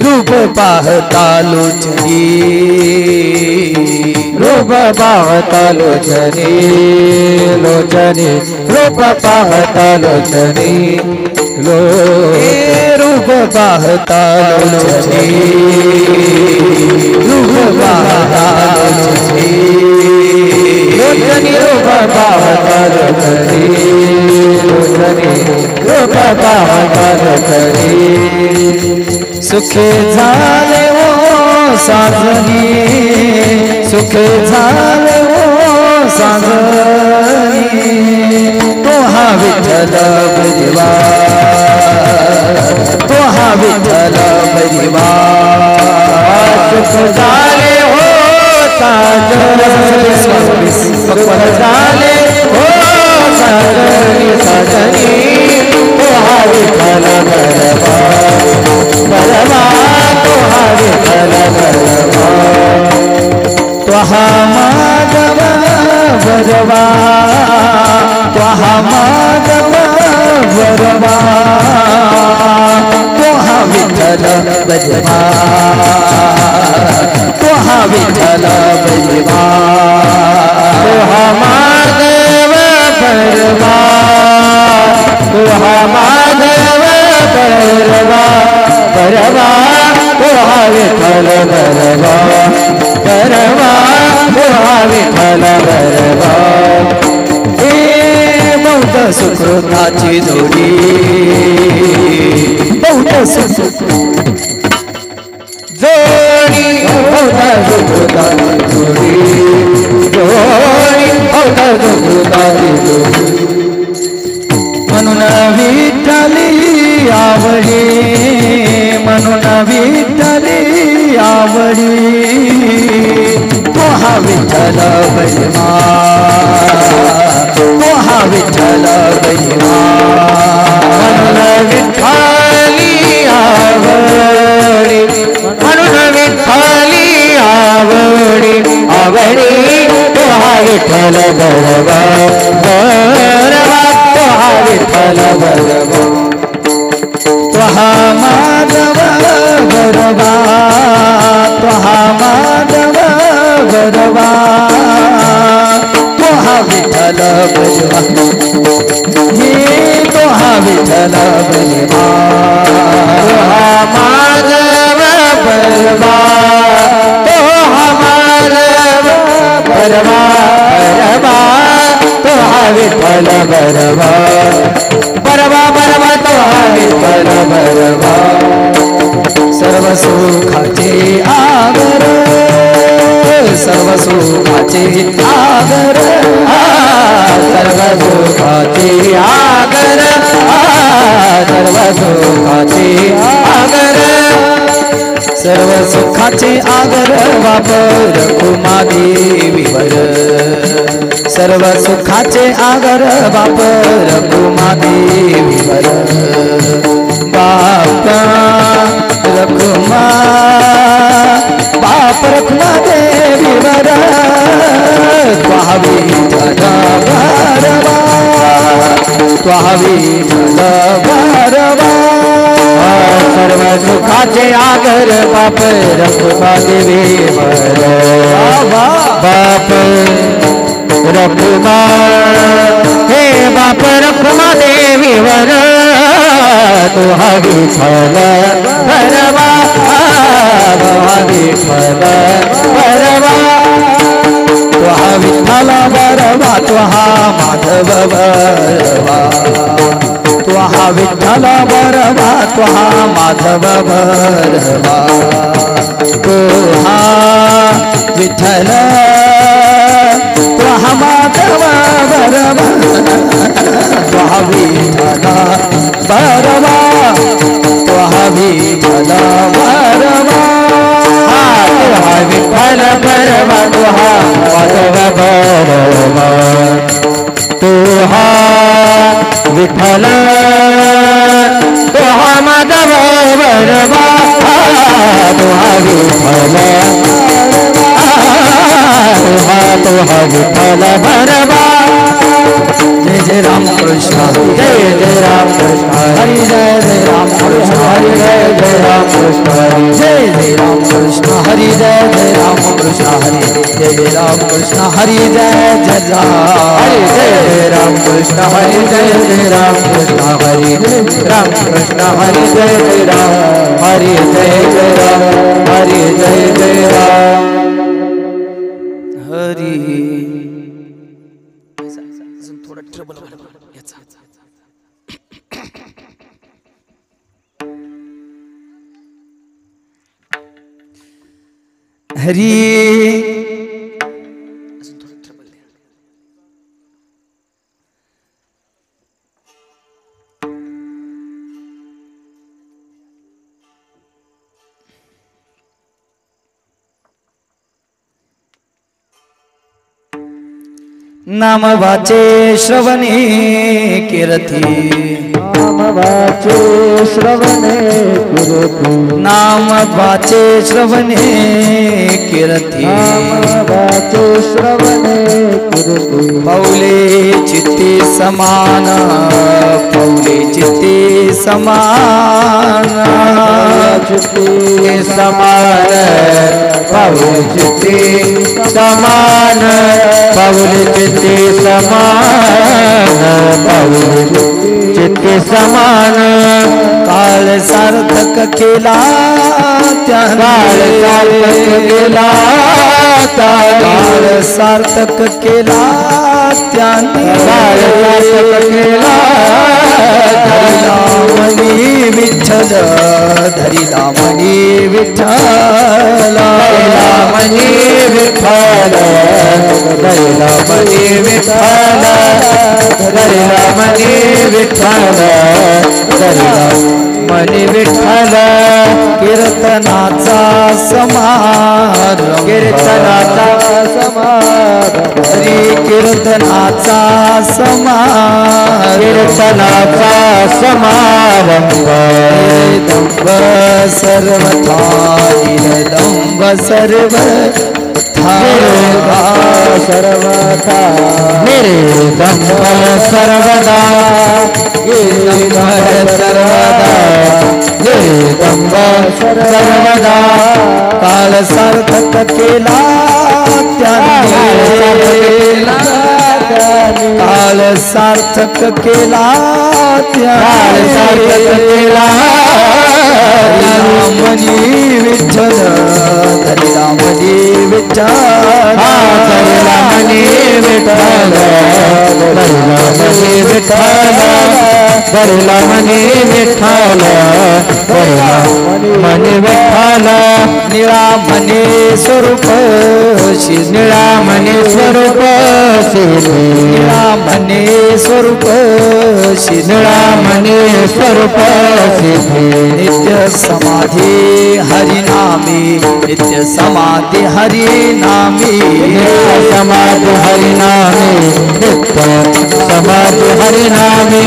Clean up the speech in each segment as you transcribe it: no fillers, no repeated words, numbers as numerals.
रूप पाहता लोचनी, रूप पाहता लोचनी, लोचनी रूप पाहता लोचनी, रूप पाहता लोचनी, रूप पाहता लोचनी, लोचनी रूप पाहता लोचनी, लोचनी रूप पाहता लोचनी। सुखे झाले ओ साजनी, सुखे झाले ओ साजनी, तो हा विठ्ठल बजिवा, तो हा विठ्ठल बजिवा। सुख झाले हो साजनी, सुख झाले हो साजनी, साजनी तो हा विठ्ठल बरवा, बरवा तो हा विठ्ठल बरवा। त्वहा माधव बरवा, त्वहा माधव बरवा, त्वहा विठ्ठल बजवा, त्वहा विठ्ठल बजवा। त्वहा माधव बरवा, त्वहा माधव बरवा, बरवा त्वहा विठ्ठल बरवा, बरवा त्वहा विठ्ठल बरवा। हे बहुत सुकृताची जोडी, बहुत जोडी, बहुत सुकृताची जोडी, जोडी बहुत सुकृताची जोडी। म्हणून विठ्ठली आवडी, म्हणून विठ्ठली आवडी, तो हा विठ्ठल बजिवा, तो हा विठ्ठल बजिवा। म्हणून विठ्ठली आवडी, म्हणून विठ्ठली आवडी, आवडी तो हा विठ्ठल बरवा, बरवा तो हा विठ्ठल बरवा। त्वहा माधव बरवा, त्वहा माधव बरवा, त्वहा विठ्ठल बजवा, हे त्वहा विठ्ठल बजवा। त्वहा माधव बरवा, त्वहा माधव बरवा, बरवा त्वहा विठ्ठल बरवा, बरवा बरवा त्वहा विठ्ठल बरवा। सर्व सुखाचे आगर, सर्व सुखाचे आगर, सर्व सुखाचे आगर, सर्व सुखाचे आगर, सर्व सुखाचे आगर वापर कुमादेवीवर, सर्व सुखाचे आगर वापर कुमादेवीवर। बाप रखुमा, बाप रखुमा देवीवर, त्वहा विठ्ठल बरवा, त्वहा विठ्ठल बरवा। सर्व सुखाचे आगर बाप रखुमा देवीवर, बाप रखुमा, हे बाप रखुमा देवीवर, त्वहा विठ्ठल बरवा, त्वहा विठ्ठल बरवा। त्वहा विठ्ठल बरवा, त्वहा माधव बरवा, त्वहा विठ्ठल बरवा, त्वहा माधव बरवा। त्वहा विठ्ठल, त्वहा माधव बरवा, त्वहा विठ्ठल बरवा, त्वहा विठ्ठल बरवा। त्वहा विठ्ठल बरवा, त्वहा माधव बरवा, त्वहा विठ्ठल, त्वहा माधव बरवा, त्वहा विठ्ठल, त्वहा विठ्ठल बरवा, जय जय राम कृष्ण जय जय राम कृष्ण हरि जय जय राम कृष्ण हरि जय जय राम कृष्ण हरि जय जय राम कृष्ण हरि जय जय राम कृष्ण हरि जय जय राम कृष्ण हरि जय जय हरि जय जय राम कृष्ण हरि जय जय राम कृष्ण हरि राम कृष्ण हरि जय जय राम हरि जय जय राम हरि जय जय राम हरि थोड़ा ट्रबल याचा हरी नाम वाचे श्रवणे कीर्ती नाम वाचे श्रवणे कीर्ति नाम वाचे श्रवणे कीर्ती नाम वाचे श्रवणे कीर्ति पौले चित्ते समान पौले चित्ते समान चित्ते समान पौले चित्ते समान पौले चित्ते समान पौले चित्ते समान काल सार्थक केला काल सार्थक केला काल सार्थक केला त्याने काल सार्थक केला धरिला मनी विठ्ठल धरिला मनी विठ्ठल धरिला मनी विठ्ठल धरिला मनी विठ्ठल धरिला मनी विठ्ठल धरिला मनी विठ्ठल कीर्तनाचा समारंभ कीर्तनाचा समारंभ हरी कीर्तनाचा समारंभ कीर्तनाचा समारंभ दंब सर्वथा दंब सर्वथा सर्वथा मेरे दंब सर्वदा सर्वदा मेरे दंब सर्वदा काल सार्थक केला काल सार्थक केला काल सार्थक केला मनी विठ्ठल धरिला मनी विठ्ठल धरिला मनी विठ्ठल धरिला मनी विठ्ठल धरिला मनी विठ्ठल धरिला मनी विठ्ठल निळा मनी स्वरूप निळा मनी स्वरूप निळा मनी स्वरूप निळा मनी स्वरूप नित्य समाधी हरिनामी नित्य समाधी हरिनामी समाधि हरिनामी नित्य समाधि हरिनामी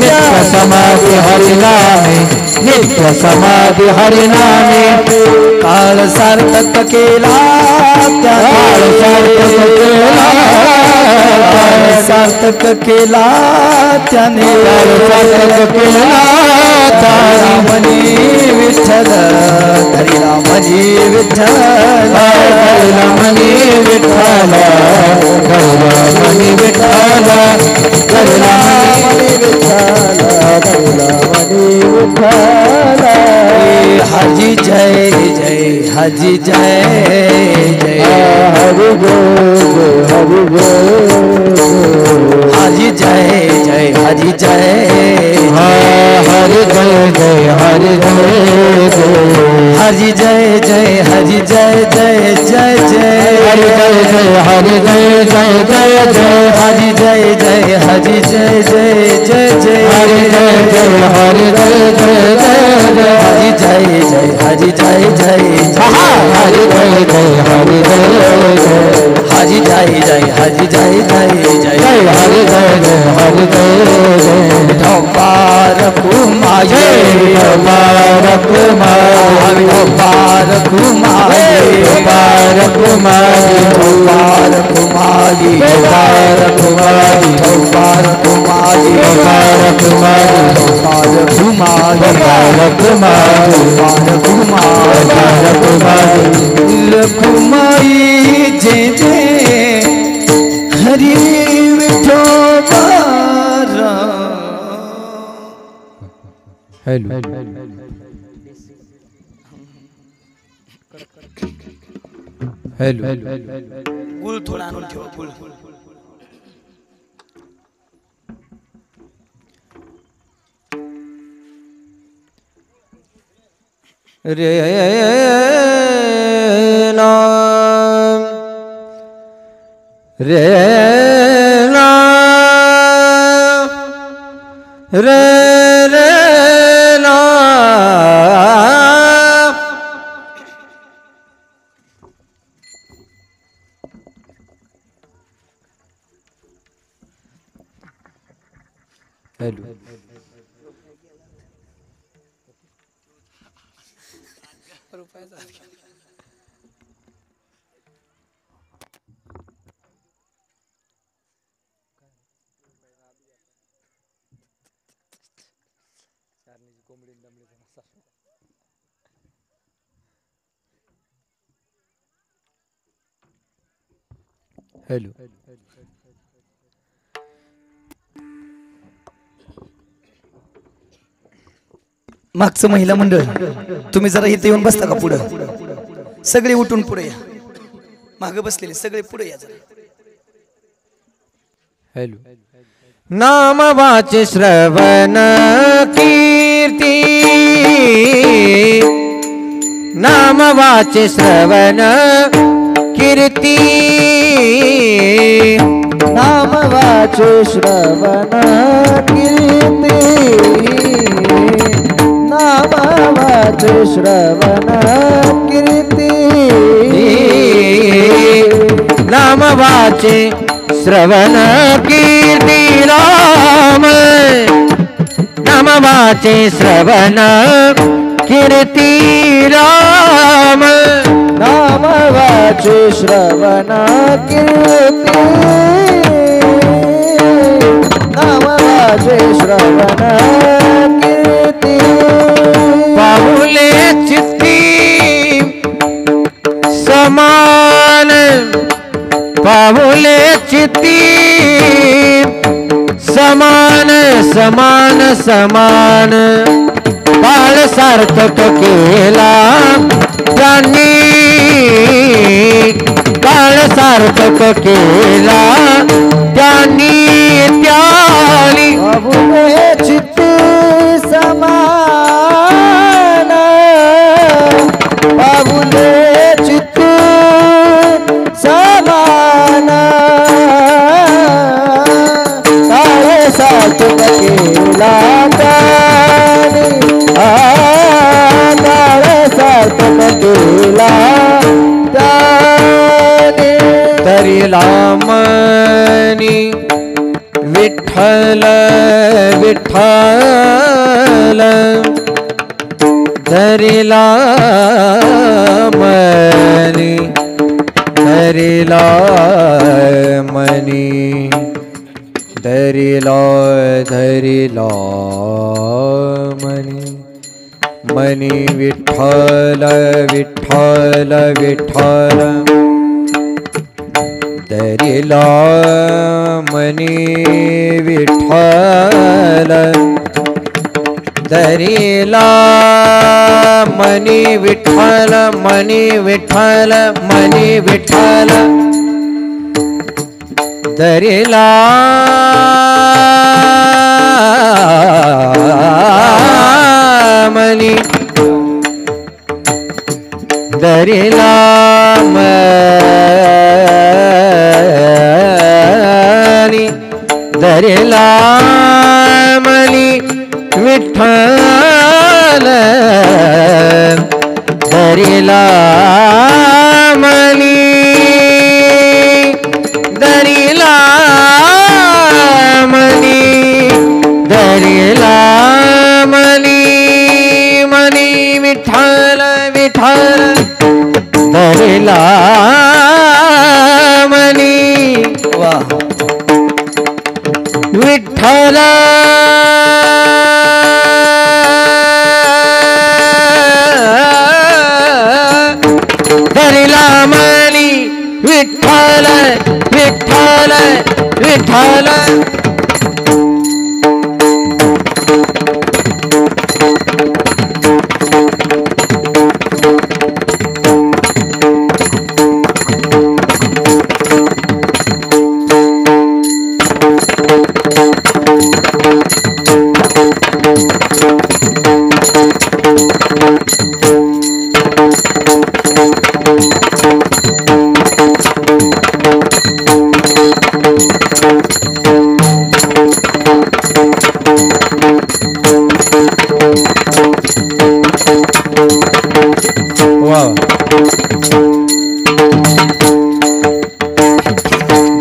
नित्य समाधि हरिनामी नित्य समाधि हरिनामी काळ सार्थक केला काळ सार्थक केला काळ सार्थक केला त्याने काळ सार्थक केला धरिला मनी विठ्ठल धरिला मनी विठ्ठल धरिला मनी विठ्ठल धरिला मनी विठ्ठल धरिला मनी विठ्ठल धरिला मनी विठ्ठल हरि जय जय हरि जय जय हरि जय हरि जय हरि जय जय हरि जय हरि जय जय हरि जय हरि जय जय हरि जय जय जय जय हरि जय जय हरि जय जय जय जय हरि जय जय हरि जय जय जय जय हरि जय जय हरि जय जय हरि जय जय हरि जय जय हरि जय जय हरि जय जय जय हरि जय जय हरि जय जय पार कुमाये पार कुमार पार कुमाये पार कुमार पार कुमार कुमारी अवतार कुमारी अवतार कुमारी अवतार कुमारी अवतार कुमारी अवतार कुमारी अवतार कुमारी रखुमाई जय जय हरि विठोबारा। हेलो हेलो गुल थोड़ा आणून ठेवा गुल। रे नाम रे नाम रे रे नाम। हेलो हेलो मागचं महिला मंडळ तुम्ही जरा इथे येऊन बसता का पुढे? सगळे उठून पुढे या, मागे बसलेले सगळे पुढे या जरा। हेलो नाम वाचे श्रवण कीर्ती नाम वाचे श्रवण कीर्ती नाम वाचे श्रवण कीर्ती नाम वाचे श्रवण कीर्ती नाम वाचे श्रवण कीर्ती राम नाम वाचे श्रवण कीर्ती राम नाम वाचे श्रवण कीर्ती नाम वाचे श्रवण कीर्ती पाहुले चित्ती समान पाहुले चित्ती समान समान समान काळ सार्थक केला त्यांनी काळ सार्थक केला त्यांनी त्याली बाबुले चित्ती समान बाबुले चित्ती समान काळे सार्थक केला त्याने काळे सार्थक केला त्याने तरीला मनी विठ्ठल विठ्ठल धरिला मनी धरिला मनी धरिला धरिला मनी मनी विठ्ठल विठ्ठल विठ्ठल धरिला मनी विठ्ठल धरिला मनी विठ्ठल मनी विठ्ठल मनी विठ्ठल धरिला मनी धरिला मनी धरिला मनी विठ्ठल धरिला मनी धरिला मनी धरिला मनी मनी विठ्ठल विठ्ठल धरिला मनी विठ्ठल धरिला मनी विठ्ठल विठ्ठल विठ्ठल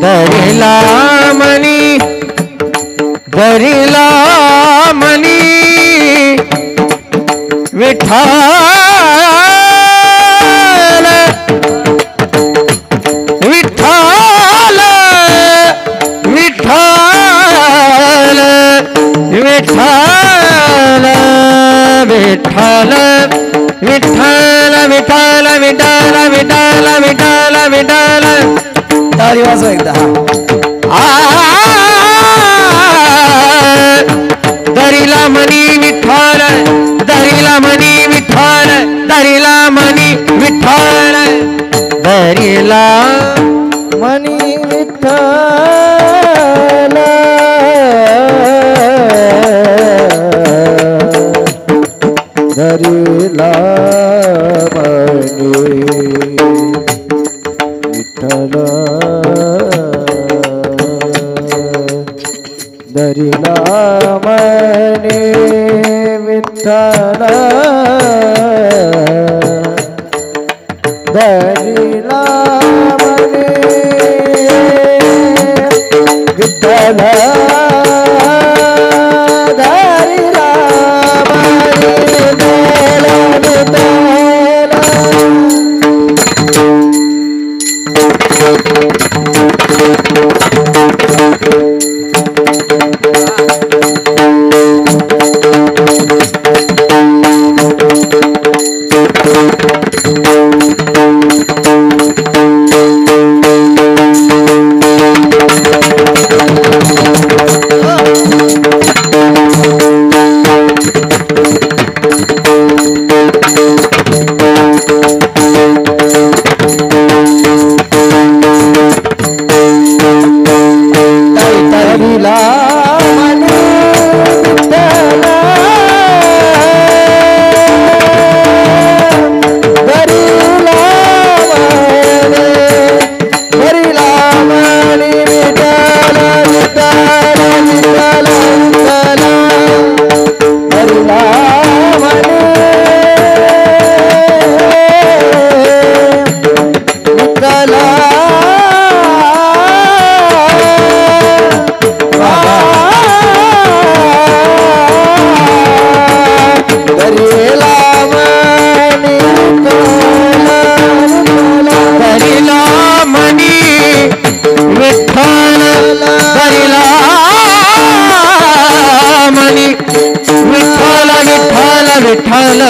धरिला मनी विठ्ठल विठ्ठल विठ्ठल विठ्ठल विठ्ठल विठ्ठल विठ्ठल विठ्ठल विठ्ठल विठ्ठल विठ्ठल ताली वाजवा एकदा धरिला मनी विठ्ठल धरिला मनी विठ्ठल धरिला मनी विठ्ठल धरिला मनी विठ्ठल धरिला मनी विठ्ठल धरिला मनी विठ्ठल धरिला मनी विठ्ठल धरिला मनी विठ्ठल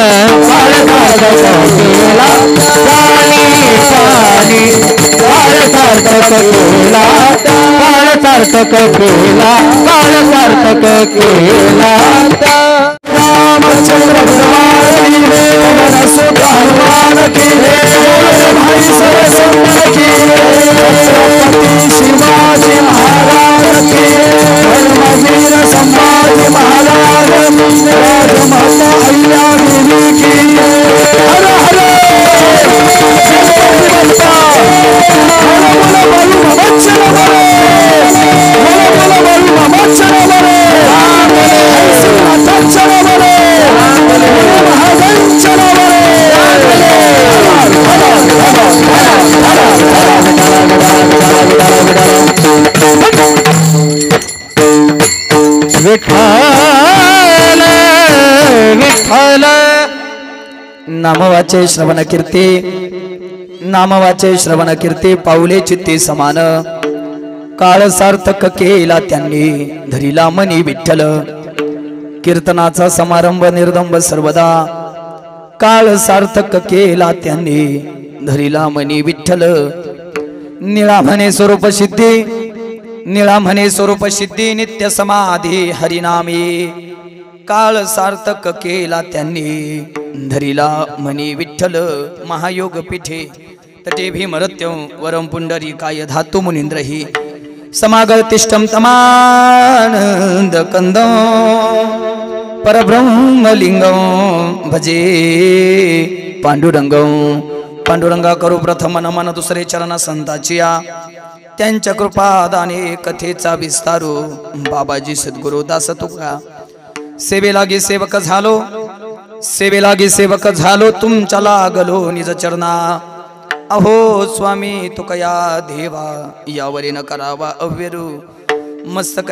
सार्थक केला सार्थक केला रामचंद्र भगवान की भाई सरस्वती की शिवाजी महाराज की धर्मवीर संभाजी महाराज राजमाता अय्या देवी की हर हर विठ्ठल विठ्ठल नामवाचे श्रवण कीर्ती नामवाचे श्रवण कीर्ती पाऊले चित्ते समान काळ सार्थक केला त्यांनी धरिला मनी विठ्ठल कीर्तनाचा समारंभ निर्दंब सर्वदा काळ सार्थक केला त्यांनी धरिला मनी विठ्ठल निळा म्हणे स्वरूप सिद्धी निळा म्हणे स्वरूप सिद्धी नित्य समाधी हरिनामी काळ सार्थक केला त्यांनी धरिला मनी विठ्ठल महायोग पीठे तटे भीमरत्यं वरं पुंडरीकाय धातु मुनींद्रहि समागतिष्ठं तमानंद कंदं परब्रह्मलिंगं भजे पांडुरंगं पांडुरंगा करू प्रथम नमन दुसरे चरण संताचिया त्यांच्या कृपादाने कथेचा विस्तारू बाबाजी सद्गुरु दास तुका सेवेलागी सेवक झालो तुमच्या लागलो निज चरणा अहो स्वामी तुकया देवा यावरी न करावा अव्यरू मस्तक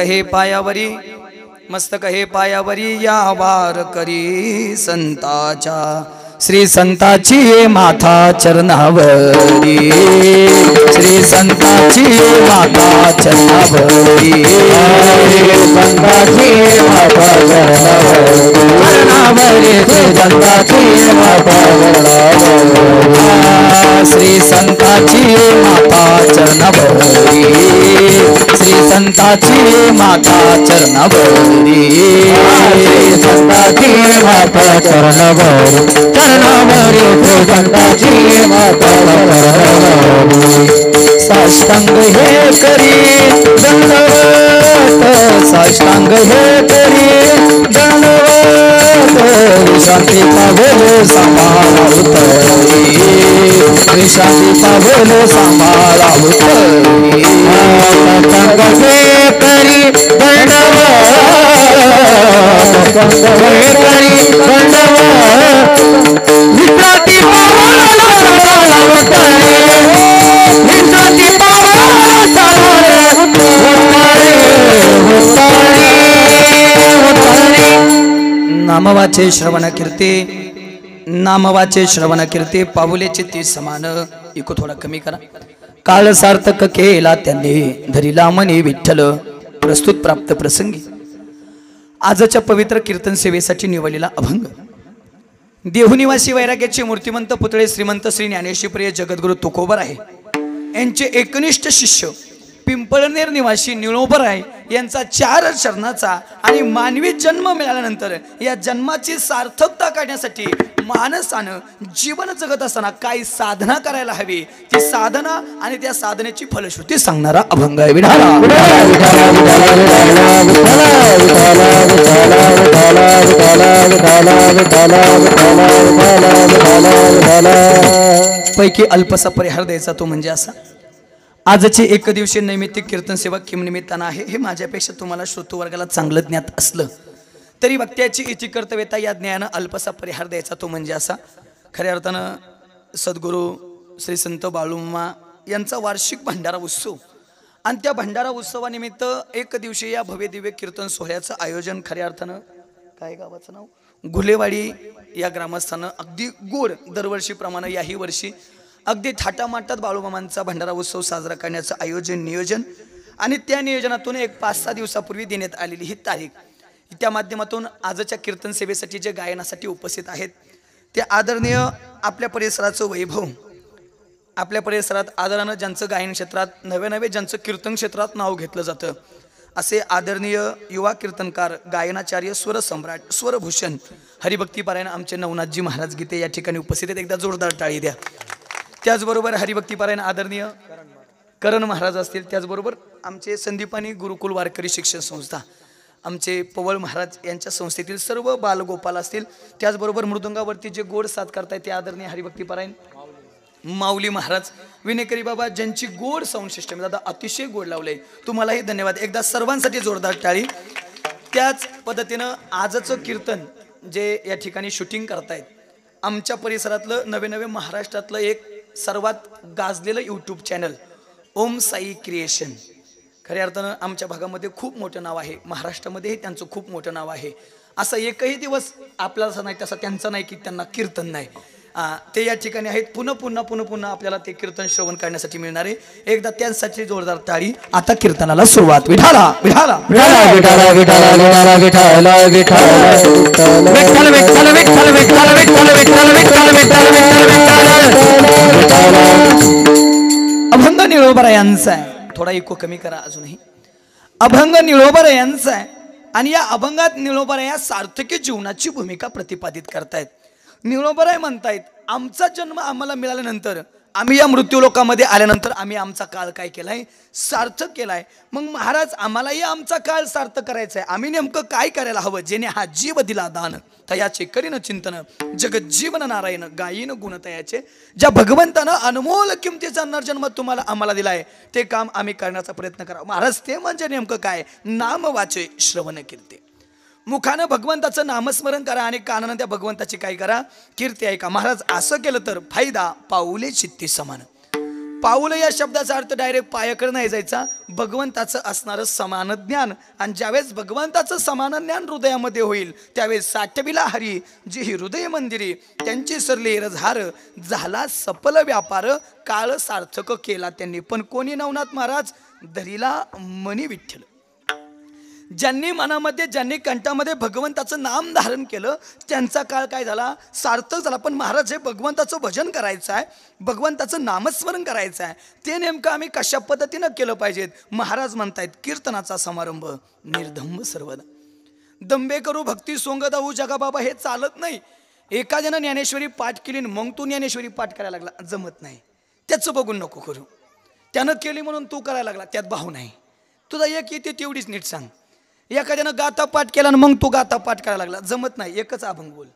हे पायावरी या वार करी संताच्या श्री संताची माथा चरणावरी श्री संताची माथा चरणावरी संताची माथा चरणावरी श्री संताची माथा चरणावरी श्री संताची माथा चरणावरी श्री संताची माथा चरणावरी चरणावरी संताची माता साष्टांग हे करी दंडवत साष्टांग हे करी दंडवत विश्रांती पावेल सांभाळा उतरी विश्रांती पावेल सांभाळा उतरी साष्टांग हे करी दंडवत हे करी दंडवत विश्रांती नामवाचे श्रवण कीर्ती पाऊलेचे ती समान इको थोडा कमी करा काळ सार्थक केला त्यांनी धरिला मनी विठ्ठल प्रस्तुत प्राप्त प्रसंगी आजच्या पवित्र कीर्तन सेवेसाठी निवडलेला अभंग देहुनिवासी वैराग्याचे मूर्तिमंत पुतळे श्रीमंत श्री ज्ञानेश्वप्रिय जगद्गुरु तुकोबर आहे यांचे एकनिष्ठ शिष्य पिंपळनेर निवासी निळोबराय यांचा 4 चरणाचा आणि मानवी जन्म मिळाल्यानंतर या जन्माची सार्थकता काढण्यासाठी माणसानं जीवन जगत असताना काय साधना करायला हवी ती साधना आणि त्या साधनेची फलश्रुती सांगणारा अभंग आहे पैकी अल्पसा परिहार द्यायचा तो म्हणजे असा आजचे एक दिवसीय नैमित्तिक कीर्तन सेवा किम निमित्तानं आहे हे माझ्यापेक्षा तुम्हाला श्रोतृवर्गाला चांगलं ज्ञात असलं तरी वक्त्याची इति कर्तव्यता या ज्ञानानं अल्पसा परिहार द्यायचा तो म्हणजे असा खऱ्या अर्थानं सद्गुरू श्री संत बाळूमामा यांचा वार्षिक भंडारा उत्सव आणि त्या भंडारा उत्सवानिमित्त एक दिवशी या भव्य दिव्य कीर्तन सोहळ्याचं आयोजन खऱ्या अर्थानं काय गावाचं नाव गुलेवाडी या ग्रामस्थानं अगदी गोड दरवर्षीप्रमाणे याही वर्षी अगदी थाटामाटात बाळूमामांचा भंडारा उत्सव साजरा करण्याचं आयोजन नियोजन आणि त्या नियोजनातून एक 5-6 दिवसापूर्वी देण्यात आलेली ही तारीख त्या माध्यमातून आजच्या कीर्तन सेवेसाठी जे गायनासाठी उपस्थित आहेत ते आदरणीय आपल्या परिसराचं वैभव आपल्या परिसरात आदरानं ज्यांचं गायन क्षेत्रात नवे ज्यांचं कीर्तन क्षेत्रात नाव घेतलं जातं असे आदरणीय युवा कीर्तनकार गायनाचार्य स्वरसम्राट स्वरभूषण हरिभक्तीपारायण आमचे नवनाथजी महाराज गीते या ठिकाणी उपस्थित आहेत एकदा जोरदार टाळी द्या त्याचबरोबर हरिभक्तीपारायण आदरणीय करण महाराज असतील त्याचबरोबर आमचे संदीपानी गुरुकुल वारकरी शिक्षण संस्था आमचे पवळ महाराज यांच्या संस्थेतील सर्व बालगोपाल असतील त्याचबरोबर मृदुंगावरती जे गोड साथ करतायत ते आदरणीय हरिभक्तीपारायण माऊली महाराज विनेकरी बाबा ज्यांची गोड साऊंड सिस्टम दादा अतिशय गोड लावले तुम्हालाही धन्यवाद एकदा सर्वांसाठी जोरदार टाळी त्याच पद्धतीनं आजचं कीर्तन जे या ठिकाणी शूटिंग करतायत आमच्या परिसरातलं नवे महाराष्ट्रातलं एक सर्वात गाजलेलं यूट्यूब चॅनल ओम साई क्रिएशन खऱ्या अर्थानं आमच्या भागामध्ये खूप मोठं नाव आहे महाराष्ट्रामध्येही त्यांचं खूप मोठं नाव आहे असं एकही दिवस आपल्याला नाही तसा त्यांचा नाही की त्यांना कीर्तन नाही ते या ठिकाणी आहेत. पुन्हा आपल्याला ते कीर्तन श्रवण करण्यासाठी मिळणार आहे. एकदा त्यांसाठी जोरदार टाळी. आता कीर्तनाला सुरुवात. विठाला विठाला विठाला विठाला विठाला विठाला विठाला विठाला विठ्ठल विठ्ठल विठ्ठल विठ्ठल विठ्ठल विठ्ठल विठ्ठल विठ्ठल विठ्ठल. अभंग निळोबरा यांचा आहे. थोडा इको कमी करा अजूनही. अभंग निळोबरा यांचा आहे आणि या अभंगात निळोबरा या सार्थकी जीवनाची भूमिका प्रतिपादित करतायत. निळोबराय म्हणतायत आमचा जन्म आम्हाला मिळाल्यानंतर आम्ही या मृत्यूलोकामध्ये आल्यानंतर आम्ही आमचा काळ काय केलाय सार्थक केलाय. मग महाराज आम्हालाही आमचा काळ सार्थक करायचा आहे. आम्ही नेमकं काय करायला हवं. जेणे हा जीव दिला दान तयाचे करीन चिंतन जगत जीवन नारायण गायीन गुण तयाचे. ज्या भगवंतानं अनमोल किमतीचा नरजन्म तुम्हाला आम्हाला दिलाय ते काम आम्ही करण्याचा प्रयत्न करा. महाराज ते म्हणजे नेमकं काय. नाम वाचे श्रवण कीर्ती. मुखानं भगवंताचं नामस्मरण करा आणि कानानं त्या भगवंताची काय करा कीर्ती ऐका. महाराज असं केलं तर फायदा पाऊले चित्ती समान. पाऊल या शब्दाचा अर्थ डायरेक्ट पायाकडे नाही जायचा. भगवंताचं असणारं समान ज्ञान आणि ज्यावेळेस भगवंताचं समान ज्ञान हृदयामध्ये होईल त्यावेळेस साठविला हरी जी ही हृदय मंदिरी त्यांची सरली रजहार झाला सफल व्यापार काळ सार्थक केला त्यांनी. पण कोणी नवनाथ महाराज धरीला मनी विठ्ठल. ज्यांनी मनामध्ये ज्यांनी कंठामध्ये भगवंताचं नाम धारण केलं त्यांचा काळ काय झाला सार्थक झाला. पण महाराज हे भगवंताचं भजन करायचं आहे भगवंताचं नामस्मरण करायचं आहे ते नेमकं आम्ही कशा पद्धतीनं केलं पाहिजेत. महाराज म्हणतायत कीर्तनाचा समारंभ निर्धंब सर्वदा. दंबे करू भक्ती सोंग दाऊ जगा बाबा हे चालत नाही. एखाद्यानं ज्ञानेश्वरी पाठ केली मग तू ज्ञानेश्वरी पाठ करायला लागला जमत नाही. त्याचं बघून नको करू. त्यानं केली म्हणून तू करायला लागला त्यात भाव नाही. तुझा एक येते तेवढीच नीट सांग. एखाद्यानं गाता पाठ केला ना मग तू गाता पाठ करायला लागला जमत नाही. एकच अभंग बोल.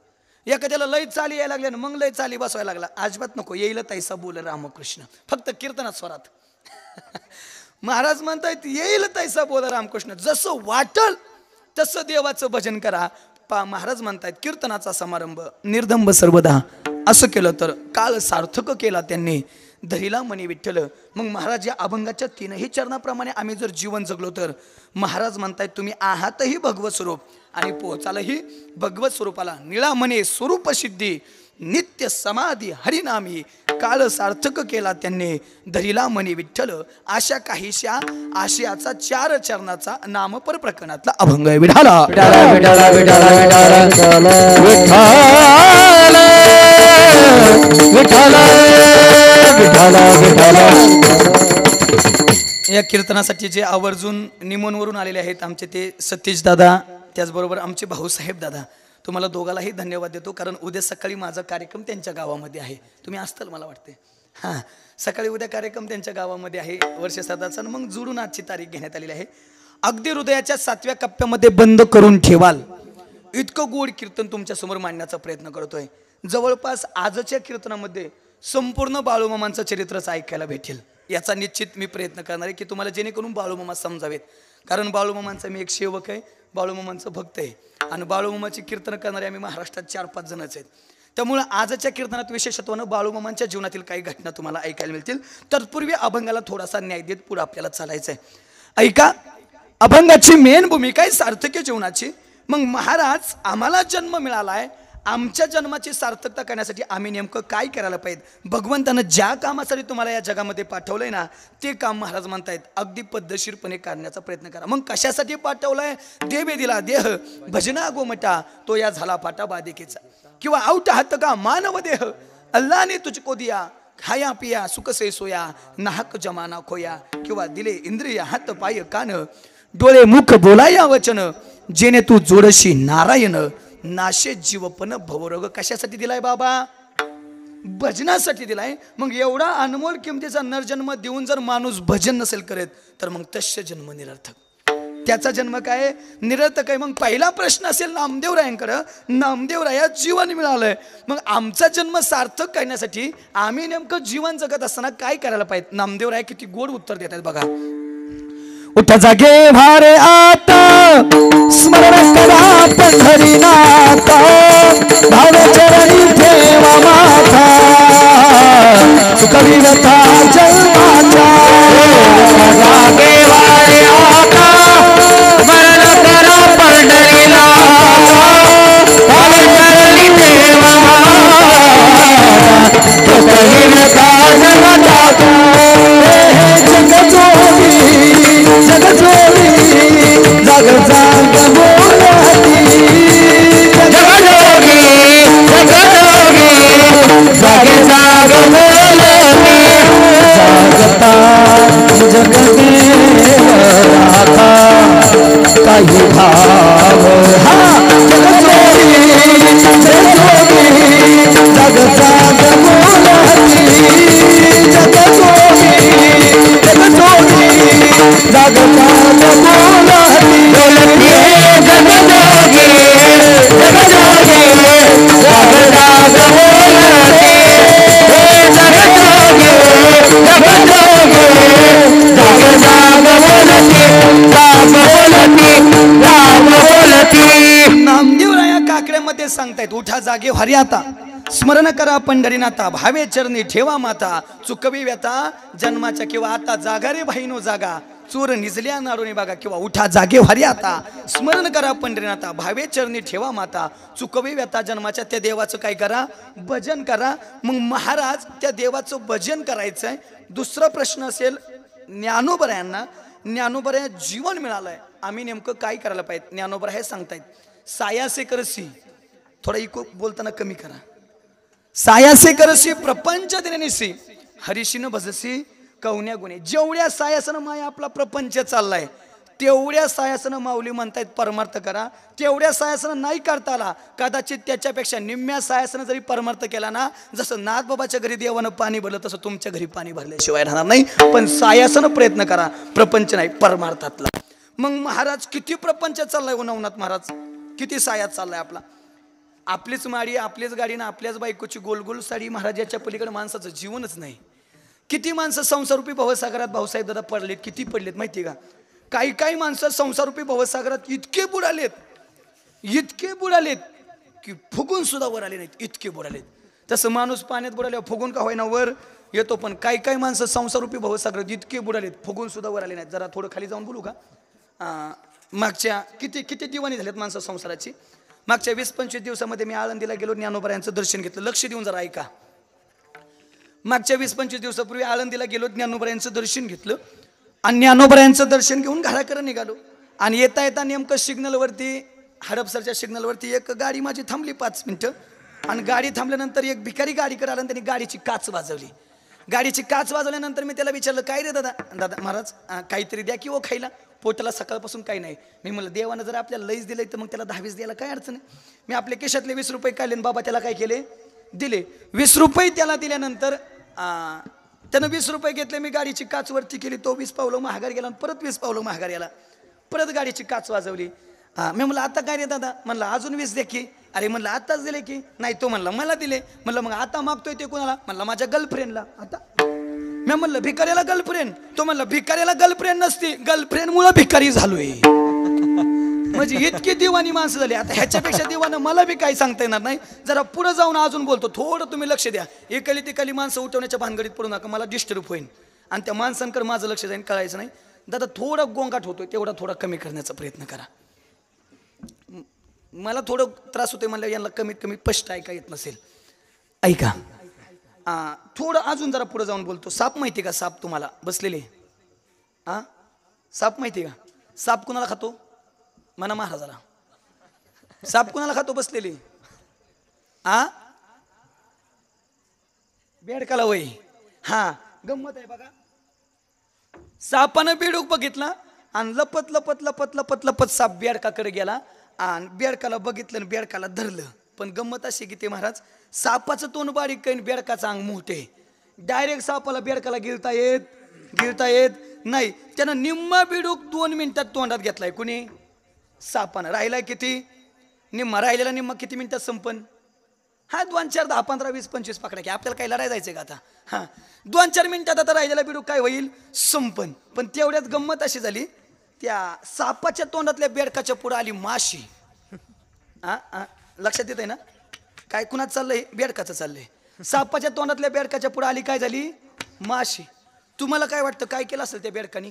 एखाद्याला लय चाली यायला लागल्या ना मग लय चाली बसवायला लागला अजिबात नको. येईल तैसा बोल रामकृष्ण फक्त कीर्तनात स्वरात. महाराज म्हणतायत येईल तैसा बोल रामकृष्ण. जसं वाटल तसं देवाचं भजन करा. महाराज म्हणतायत कीर्तनाचा समारंभ निर्धंब सर्वदा. असं केलं तर काळ सार्थक केला त्यांनी धरीला मनी विठ्ठल. मग महाराज या अभंगाच्या तीनही चरणाप्रमाणे आम्ही जर जीवन जगलो तर महाराज म्हणतायत तुम्ही आहातही भगवत स्वरूप आणि पोहोचालही भगवत स्वरूपाला. निळा मने स्वरूप सिद्धी नित्य समाधी हरिनामी काळ सार्थक केला त्यांनी धरीला मनी विठ्ठल. अशा काहीशा आशयाचा 4 चरणाचा नामपर प्रकरणातला अभंग आहे. विठाला विठाला विठाला विठाला विठाला विठाला विठाला. या कीर्तनासाठी जे आवर्जून निमोनवरून आलेले आहेत आमचे ते सतीश दादा त्याचबरोबर आमचे भाऊसाहेब दादा तुम्हाला दोघालाही धन्यवाद देतो. कारण उद्या सकाळी माझा कार्यक्रम त्यांच्या गावामध्ये आहे. तुम्ही असताल मला वाटते. हां सकाळी उद्या कार्यक्रम त्यांच्या गावामध्ये आहे वर्षश्राद्धाचा. मग जुळून आजची तारीख घेण्यात आलेली आहे. अगदी हृदयाच्या 7व्या कप्प्यामध्ये बंद करून ठेवाल इतकं गोड कीर्तन तुमच्यासमोर मांडण्याचा प्रयत्न करतोय. जवळपास आजच्या कीर्तनामध्ये संपूर्ण बाळूमामांचं चरित्रच ऐकायला भेटेल. याचा निश्चित मी प्रयत्न करणार आहे की तुम्हाला जेणेकरून बाळूमामा समजावेत. कारण बाळूमामांचा मी एक सेवक आहे बाळूमामांचं भक्त आहे आणि बाळूमामाची कीर्तन करणारे आम्ही महाराष्ट्रात 4-5 जणच आहेत. त्यामुळे आजच्या कीर्तनात विशेषत्वानं बाळूमामांच्या जीवनातील काही घटना तुम्हाला ऐकायला मिळतील. तत्पूर्वी अभंगाला थोडासा न्याय देत पुढे आपल्याला चालायचं आहे. ऐका अभंगाची मेन भूमिका आहे सार्थकी जीवनाची. मग महाराज आम्हाला जन्म मिळालाय आमच्या जन्माची सार्थकता करण्यासाठी आम्ही नेमकं काय करायला पाहिजे. भगवंतानं ज्या कामासाठी तुम्हाला या जगामध्ये पाठवलंय ना ते काम महाराज म्हणतायत अगदी पद्धतशीरपणे करण्याचा प्रयत्न करा. मग कशासाठी पाठवलंय. देवे दिला देह भजना गोमटा तो या झाला फाटा बाधिकेचा किंवा आउट हात का मानव देह अल्लाने तुझको दिया खाया पिया सुख से सोया नाहक जमाना खोया किंवा दिले इंद्रिय हात पाय कान डोळे मुख बोलाया वचन जेणे तू जोडशी नारायण नाशे जीवपन भवरोग. कशासाठी दिलाय बाबा भजनासाठी दिलाय. मग एवढा अनमोल किमतीचा नरजन्म देऊन जर माणूस भजन नसेल करत तर मग तस्य जन्म निरर्थक. त्याचा जन्म काय निरर्थक आहे. मग पहिला प्रश्न असेल नामदेवरायांकडे नामदेवराया जीवन मिळालंय मग आमचा जन्म सार्थक करण्यासाठी आम्ही नेमकं जीवन जगत असताना काय करायला पाहिजे. नामदेवराय किती गोड उत्तर देत आहेत बघा. उठ जागे भारे आता स्मरण करा पंढरीनाथ भाव चरणी ठेवा माथा कविता जन्माचा. जागे भारे आता स्मरण करा पंढरीनाथ भाव चरणी ठेवा माथा जागे व्हारी आता स्मरण करा पंढरीनाथा भावे चरणी ठेवा माता चुकवी व्यथा जन्माच्या किंवा आता जागा रे बहिणो जागा चोर निजल्या नाडोनी बागा किंवा उठा जागे व्हारी आता स्मरण करा पंढरीनाथा भावे चरणी ठेवा माता चुकवी व्यथा जन्माच्या त्या देवाचं काय करा भजन करा मग महाराज त्या देवाचं भजन करायचंय दुसरा प्रश्न असेल ज्ञानोबरायांना ज्ञानोबराया जीवन मिळालंय आम्ही नेमकं काय करायला पाहिजे ज्ञानोबरा हे सांगतायत सायासे करसी थोडा इको बोलताना कमी करा सायासे करसी प्रपंच दिनेसी हरिशीन भजसी कवन्या गुणे जेवढ्या सायासनं माया आपला प्रपंच चाललाय तेवढ्या सायासनं माऊली म्हणतायत परमार्थ करा तेवढ्या सायासनं नाही करता आला कदाचित त्याच्यापेक्षा निम्म्या सायासनं जरी परमार्थ केला ना जसं नाथबाबाच्या घरी देवानं पाणी भरलं तसं तुमच्या घरी पाणी भरल्याशिवाय राहणार नाही पण सायासनं प्रयत्न करा प्रपंच नाही परमार्थातला मग महाराज किती प्रपंच चाललाय नवनाथ महाराज किती सायात चाललाय आपला आपलीच माडी आपलीच गाडी ना आपल्याच बायकोची गोलगोल साडी महाराजाच्या पलीकडे माणसाचं जीवनच नाही किती माणसं संसारूपी भवसागरात भाऊसाहेब दादा पडलेत किती पडलेत माहिती का काही काही माणसं संसारूपी भवसागरात इतके बुडालेत की फुगून सुद्धा वर आले नाहीत इतके बुडालेत तसं माणूस पाण्यात बुडाले फुगून का होईना वर येतो पण काही काही माणसं संसारूपी भवसागरात इतके बुडालेत फुगून सुद्धा वर आले नाहीत जरा थोडं खाली जाऊन बोलू का मागच्या किती दिवाणी झालेत माणसं संसाराची मागच्या 20-25 दिवसामध्ये मी आळंदीला गेलो ज्ञानोबरायांचं दर्शन घेतलं लक्ष देऊन जरा ऐका मागच्या 20-25 दिवसापूर्वी आळंदीला गेलो ज्ञानोबरायांचं दर्शन घेतलं आणि ज्ञानोबरायांचं दर्शन घेऊन घराकडे निघालो आणि येता येता नेमकं सिग्नलवरती हडपसरच्या सिग्नलवरती एक गाडी माझी थांबली 5 मिनिटं आणि गाडी थांबल्यानंतर एक भिकारी गाडीकडे आला आणि त्यांनी गाडीची काच वाजवली गाडीची काच वाजवल्यानंतर मी त्याला विचारलं काय रे दादा महाराज काहीतरी द्या की ओ खायला पोटाला सकाळपासून काही नाही मी म्हणलं देवानं जर आपल्याला लईच दिलंय तर मग त्याला 10-20 द्यायला काय अडचण आहे मी आपल्या केशातले 20 रुपये काढले आणि बाबा त्याला काय केले दिले 20 रुपये त्याला दिल्यानंतर त्यानं 20 रुपये घेतले मी गाडीची काच वरती केली तो 20 पावलं महागार गेला आणि परत 20 पावलं महागार गेला परत गाडीची काच वाजवली मी म्हणलं आता काय रे दादा म्हणलं अजून 20 दे की अरे म्हणलं आताच दिले की नाही तो म्हणला मला दिले म्हणलं मग आता मागतोय ते कोणाला म्हणलं माझ्या गर्लफ्रेंडला आता मी म्हणलं भिकाऱ्याला गर्लफ्रेंड तो म्हणला भिकाऱ्याला गर्लफ्रेंड नसते गर्लफ्रेंड मुळे भिकारी झालोय म्हणजे इतकी दिवाणी माणसं झाली आता ह्याच्यापेक्षा दिवानं मला बी काही सांगता येणार नाही जरा पुढे जाऊन अजून बोलतो थोडं तुम्ही लक्ष द्या एकली तिकली माणसं उठवण्याच्या भानगडीत पडू नका मला डिस्टर्ब होईल आणि त्या माणसांकडे माझं लक्ष जाईल कळायचं नाही दादा थोडा गोंगाट होतोय तेवढा थोडा कमी करण्याचा प्रयत्न करा मला थोडं त्रास होतोय म्हणलं यांना कमीत कमी स्पष्ट ऐका येत नसेल ऐका थोडं अजून जरा पुढे जाऊन बोलतो साप माहिती का साप तुम्हाला बसलेले साप माहिती का साप कुणाला खातो म्हणा महाराजाला साप कुणाला खातो बसलेली बेडकाला वय गंमत आहे बघा सापानं बेडूक बघितला आणि लपत लपत लपत लपत लपत साप बेडकाकडे गेला आणि बेडकाला बघितलं आणि बेडकाला धरलं पण गंमत अशी की ते महाराज सापाचं तोंड बारीक काही बेडकाचं अंग मोठे डायरेक्ट सापाला बेडकाला गिळता येत नाही त्यानं निम्मा बेडूक 2 मिनिटात तोंडात घेतलाय कुणी सापानं राहिलाय किती निम्मा राहिलेला निम्मा किती मिनिटात संपन 2, 4, 10, 15, 20, 25 पकडा की आपल्याला काय लढाई जायचंय का आता 2-4 मिनिटात आता राहिलेला बेडूक काय होईल संपन पण तेवढ्यात गंमत अशी झाली त्या सापाच्या तोंडातल्या बेडकाच्या पुढे आली माशी लक्षात येत आहे ना काय कुणाच चाललंय बेडकाचं चाललंय सापाच्या तोंडातल्या बेडकाच्या पुढे आली काय झाली माशी तुम्हाला काय वाटतं काय केलं असेल त्या बेडकानी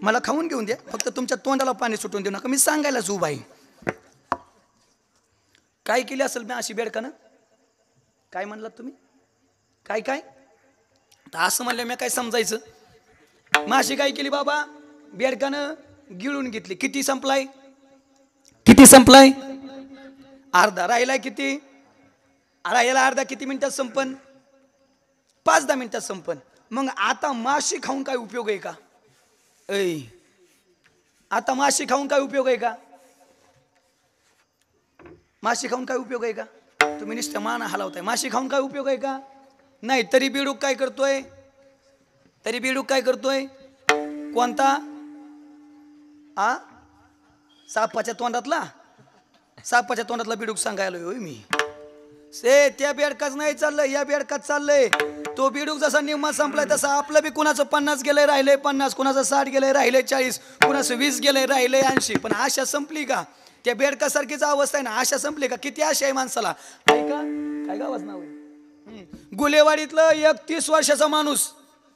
मला खाऊन घेऊन द्या फक्त तुमच्या तोंडाला पाणी सुटून देऊ नका मी सांगायलाच उभा आहे काय केली असेल मी अशी बेडकानं काय म्हणलात तुम्ही काय असं म्हणलं मी काय समजायचं माशी काय केली बाबा बेडकानं गिळून घेतली किती संपलाय अर्धा राहिलाय किती राहिला अर्धा किती मिनिटात संपन 5-10 मिनिटात संपन मग आता माशी खाऊन काय उपयोग आहे का आता माशी खाऊन काय उपयोग आहे का माशी खाऊन काय उपयोग आहे का तुम्ही नुसतं मान हलवताय माशी खाऊन काय उपयोग आहे का नाही तरी बेडूक काय करतोय कोणता सापाच्या तोंडातला बेडूक सांगायला होय मी त्या बेडकाच नाही चाललंय या बेडकाच चाललंय तो बेडूक जसा निम्मा संपलाय तसा आपलं बी कुणाचं 50 गेलंय राहिलंय 50 कुणाचं 60 गेलंय राहिलंय 40 कुणाचं 20 गेलंय राहिलंय 80 पण आशा संपली का त्या बेडकासारखीच अवस्था आहे ना. आशा संपली का? किती आशा आहे माणसाला. ऐका काय गावाच नाव आहे, गुलेवाडीतलं 31 वर्षाचा माणूस,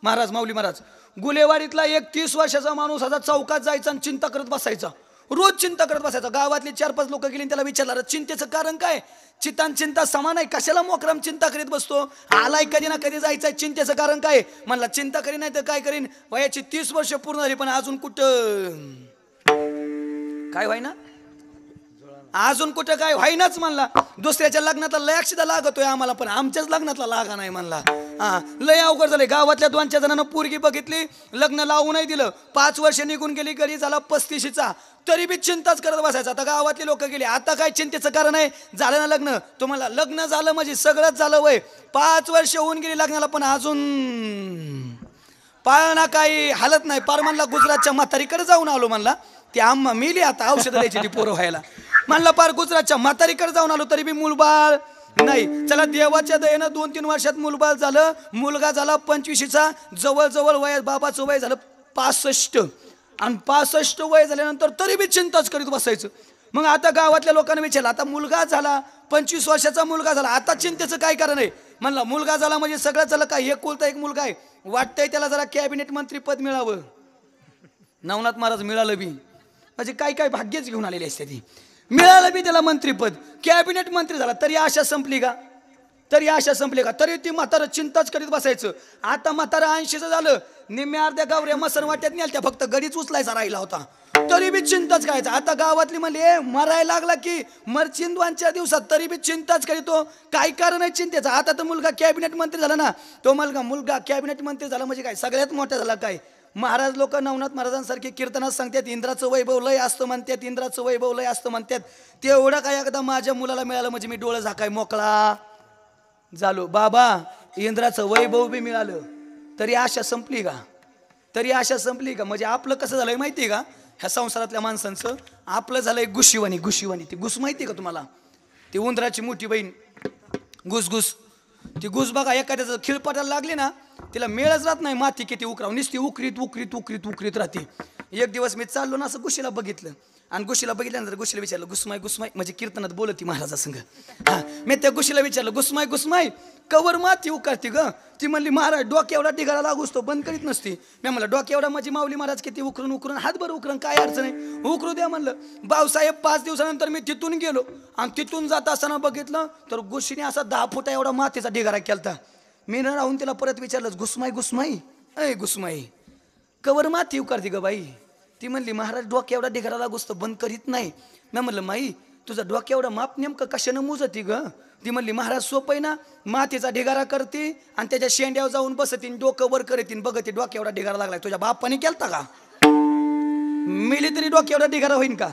महाराज माऊली महाराज, गुलेवाडीतला 31 वर्षाचा माणूस आता चौकात जायचा आणि चिंता करत बसायचा. रोज चिंता करत बसायचा. गावातली 4-5 लोक गेली त्याला विचारलं, चिंतेचं कारण काय? चिंता समान आहे, कशाला मोकराम चिंता करीत बसतो? आलाय कधी ना कधी जायचंय, चिंतेचं कारण काय? म्हणला चिंता करी नाही तर काय करीन, वयाची 30 वर्ष पूर्ण झाली पण अजून कुठं काय व्हाय ना, अजून कुठं काय व्हायनाच म्हणला. दुसऱ्याच्या लग्नातला लय अक्षदा लागतोय आम्हाला, पण आमच्याच लग्नातला लागा नाही म्हणला. लय अवघड झाले. गावातल्या 2-4 जणांना पोरगी बघितली, लग्न लावू नाही दिलं. 5 वर्ष निघून गेली, घरी झाला 35चा, तरी बी चिंताच करत बसायचा. आता गावातले लोक गेले, आता काय चिंतेचं कारण आहे? झालं ना लग्न, तुम्हाला लग्न झालं म्हणजे सगळंच झालं वय. 5 वर्ष होऊन गेली लग्नाला पण अजून पाळणा काही हालत नाही. पार म्हणला गुजरातच्या म्हातारीकडे जाऊन आलो म्हणला. ती आम्हा मिली आता औषधं द्यायची ती पोरं व्हायला. म्हणला पार गुजरातच्या म्हातारीकडे जाऊन आलो तरी बी मूलबाळ नाही. चला देवाच्या दयेनं 2-3 वर्षात मूलबाळ झालं. मुलगा झाला 25चा, जवळ वय बाबाचं वय झालं 65 आणि 65 वय झाल्यानंतर तरी बी चिंताच करीत बसायचं. मग आता गावातल्या लोकांना विचारलं, आता मुलगा झाला 25 वर्षाचा मुलगा झाला, आता चिंतेचं काय कारण आहे? म्हणला मुलगा झाला म्हणजे सगळं झालं काय? एकुलता एक मुलगा आहे, वाटतंय त्याला जरा कॅबिनेट मंत्री पद मिळावं. नवनाथ महाराज मिळालं बी म्हणजे काय काय भाग्यच घेऊन आलेली असते ती. मिळालं बी त्याला मंत्रीपद, कॅबिनेट मंत्री झाला, तरी आशा संपली का? तरी ती म्हातारं चिंताच करीत बसायचं. आता म्हातारं 80चं झालं, निम्म्या अर्ध्या गावऱ्या मसन वाट्यात नेल त्या, फक्त गडीच उचलायचा राहिला होता, तरी बी चिंताच करायचं. आता गावातली म्हणले मरायला लागला की मरचिंद 2-4 दिवसात, तरी बी चिंताच करीतो. काय कारण आहे चिंतेचं? आता तर मुलगा कॅबिनेट मंत्री झाला ना, तो मुलगा कॅबिनेट मंत्री झाला म्हणजे काय सगळ्यात मोठा झाला काय? महाराज लोक नवनाथ महाराजांसारखे कीर्तनात सांगतात, इंद्राचं वैभव लय असतं म्हणतात, इंद्राचं वैभव लय असतं म्हणतात. ते एवढं काय एकदा माझ्या मुलाला मिळालं म्हणजे मी डोळं झाकाय मोकळा झालो. बाबा इंद्राचं वैभव बी मिळालं तरी आशा संपली का? म्हणजे आपलं कसं झालंय माहिती आहे का? ह्या संसारातल्या माणसांचं आपलं झालंय गुशिवानी. ती घुस माहिती का तुम्हाला? ती उंदराची मोठी बहीण घुस. ती घुस बघा, एखाद्याचं खिळपाटाला लागली ना, तिला मेळच राहत नाही, माती किती उकराव, नुसती उकरीत राहते. एक दिवस मी चाललो ना, असं गुशीला बघितलं आणि गुशीला बघितल्यानंतर गुशीला विचारलं, गुसमाई म्हणजे कीर्तनात बोलती महाराजा संघ. मी त्या गुशीला विचारलं, गुसमाई कवर माती उकारती ग? ती म्हणली महाराज डोक्या एवढा ढिगारा लागूस तो बंद करीत नसती. मी म्हणलं डोक्या एवढा माझी माऊली महाराज किती उकरून हातभर उकरून काय अडचण आहे, उकरू द्या म्हणलं. भाऊसाहेब 5 दिवसानंतर मी तिथून गेलो आणि तिथून जात असताना बघितलं तर गुशीने असा 10 फुटा एवढा मातीचा ढिगारा केलता. मी न राहून तिला परत विचारलं, गुसमाई कवर माती उकारती ग बाई? ती म्हणली महाराज डोक्या एवढा ढिगारा लागूस तर बंद करीत नाही. मी म्हणलं माई तुझं डोक्या एवढं माप नेमकं कशानं मोजती ग? ती म्हणली महाराज सोपं आहे ना, मातीचा ढिगारा करते आणि त्याच्या शेंड्यावर जाऊन बसतीन, डोकं वर करतीन, बघते डोक्या एवढा ढिगारा लागलाय. तुझ्या बापाने केलता का? मिली तरी डोक्या एवढा ढिगारा होईन का?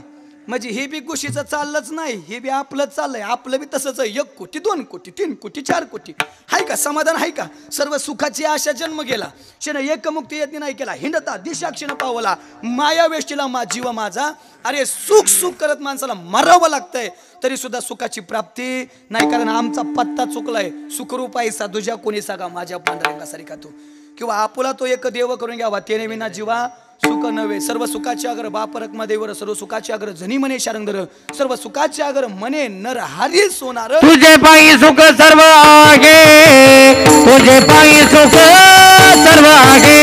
म्हणजे हे बी गुशीचं चाललंच नाही, हे बी आपलंच चाललंय. आपलं बी तसंच आहे. 1 कोटी 2 कोटी 3 कोटी 4 कोटी हाय का? समाधान हाय का? सर्व सुखाची आशा जन्म गेला, क्षण एकमुक्ती यज्ञ नाही केला, हिंडता दिशा क्षण पावला, माया वेष्टीला जीवा माझा. अरे सुख करत माणसाला मरावं लागतंय तरी सुद्धा सुखाची प्राप्ती नाही, कारण आमचा पत्ता चुकलाय. सुखरूपाई साधुजा कोणी सागा माझ्या पांडुरंगासारखा तू, किंवा आपुला तो एक देव करून घ्यावा तेने विना जीवा सुख नव्हे. सर्व सुखाचे आगर बापरक मदेवर, सर्व सुखाचे आगर जनी मने शारंगधर, सर्व सुखाचे आगर मने नर हरी सोनार. तुझे पायी सुख सर्व आगे, तुझे पायी सुख सर्व आगे,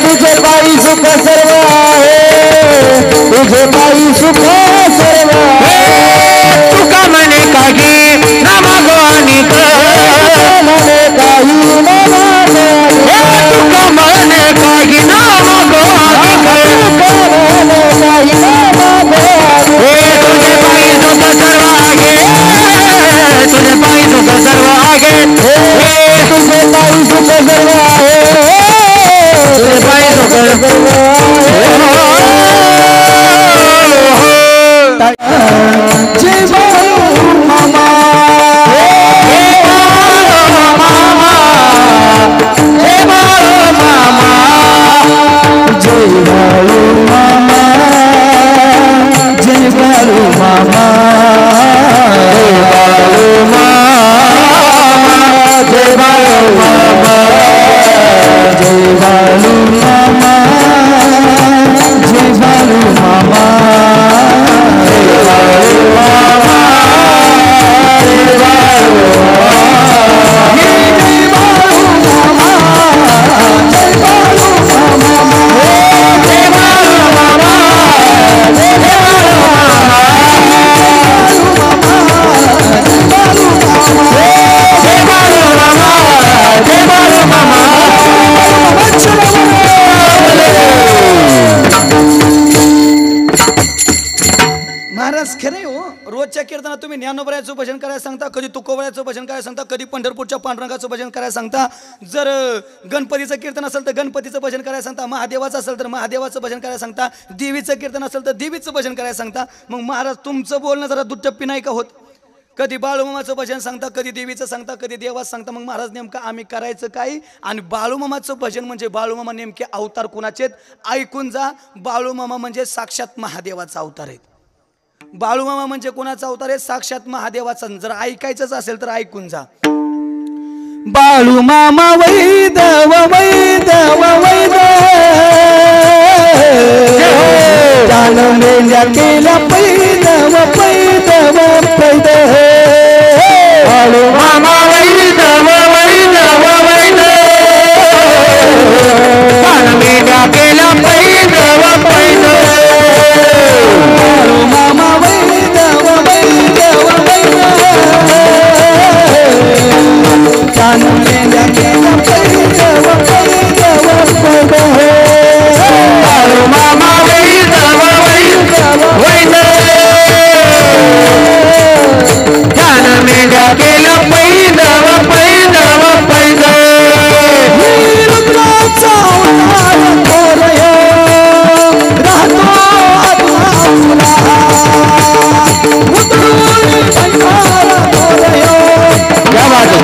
तुझे पायी सुख सर्व आहे, तुझे पायी सुख सर्व आहे. तुका मने काही ना मागो आणि मने काही ना मागो, तुका मने काही ना मागो तुझे पायी सुख सर्व आगे, तुझे पायी सुख सर्व आगे, तुझे पायी सुख सर्व आहे, तुझे पायी सुख सर्व विठ्ठलाचं भजन करायला सांगता, कधी तुकोबळ्याचं भजन करायला सांगता, कधी पंढरपूरच्या पांडुरंगाचं भजन करायला सांगता. जर गणपतीचं कीर्तन असेल तर गणपतीचं भजन करायला सांगता, महादेवाचं असेल तर महादेवाचं भजन करायला सांगता, देवीचं कीर्तन असेल तर देवीचं भजन करायला सांगता. मग महाराज तुमचं बोलणं जरा दुटप्पी नाही का होत? कधी बाळूमामाचं भजन सांगता, कधी देवीचं सांगता, कधी देवाचं सांगता. मग महाराज नेमकं आम्ही करायचं काय? आणि बाळूमामाचं भजन म्हणजे बाळूमामा नेमके अवतार कुणाचे ऐकून जा. बाळूमामा म्हणजे साक्षात महादेवाचा अवतार आहे. बाळूमामा म्हणजे कोणाचा अवतार आहे? साक्षात महादेवाचा. जर ऐकायचंच असेल तर ऐकून जा. बाळूमामा वैदव वैदव वैद जान मेल्या केल्या पैदव पैदव पैद बाळूमामा वैदव वैदव वैद जान मेल्या केल्या पैदव पैद बाळूमामा वैदव वैदव वैद जान मेल्या केल्या पैदव पैदव पैद बाळूमामा वैदव वैदव वैद जान मेल्या केल्या पैदव पैदव पैद रुद्राचा अवतार थोरय राहतो उतरून भंडारा थोरय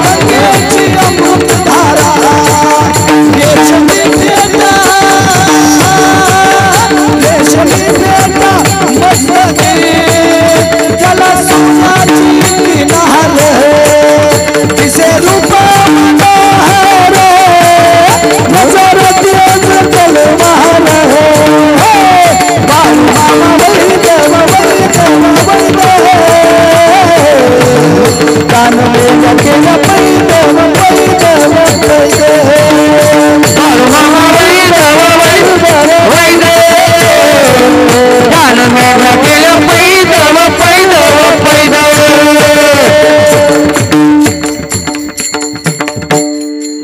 गंगेची अमृतधारा रेशमी पेटा मस्तकी त्याला सोन्याची किनार दिसे रूप मनोहर नजर तेज तलवार बाळूमामा वैदव वैदव वैद कान मेल्या केल्या पैदव पैदव पैद बाळूमामा वैदव वैदव वैद जान मेल्या केल्या पैदव पैदव पैद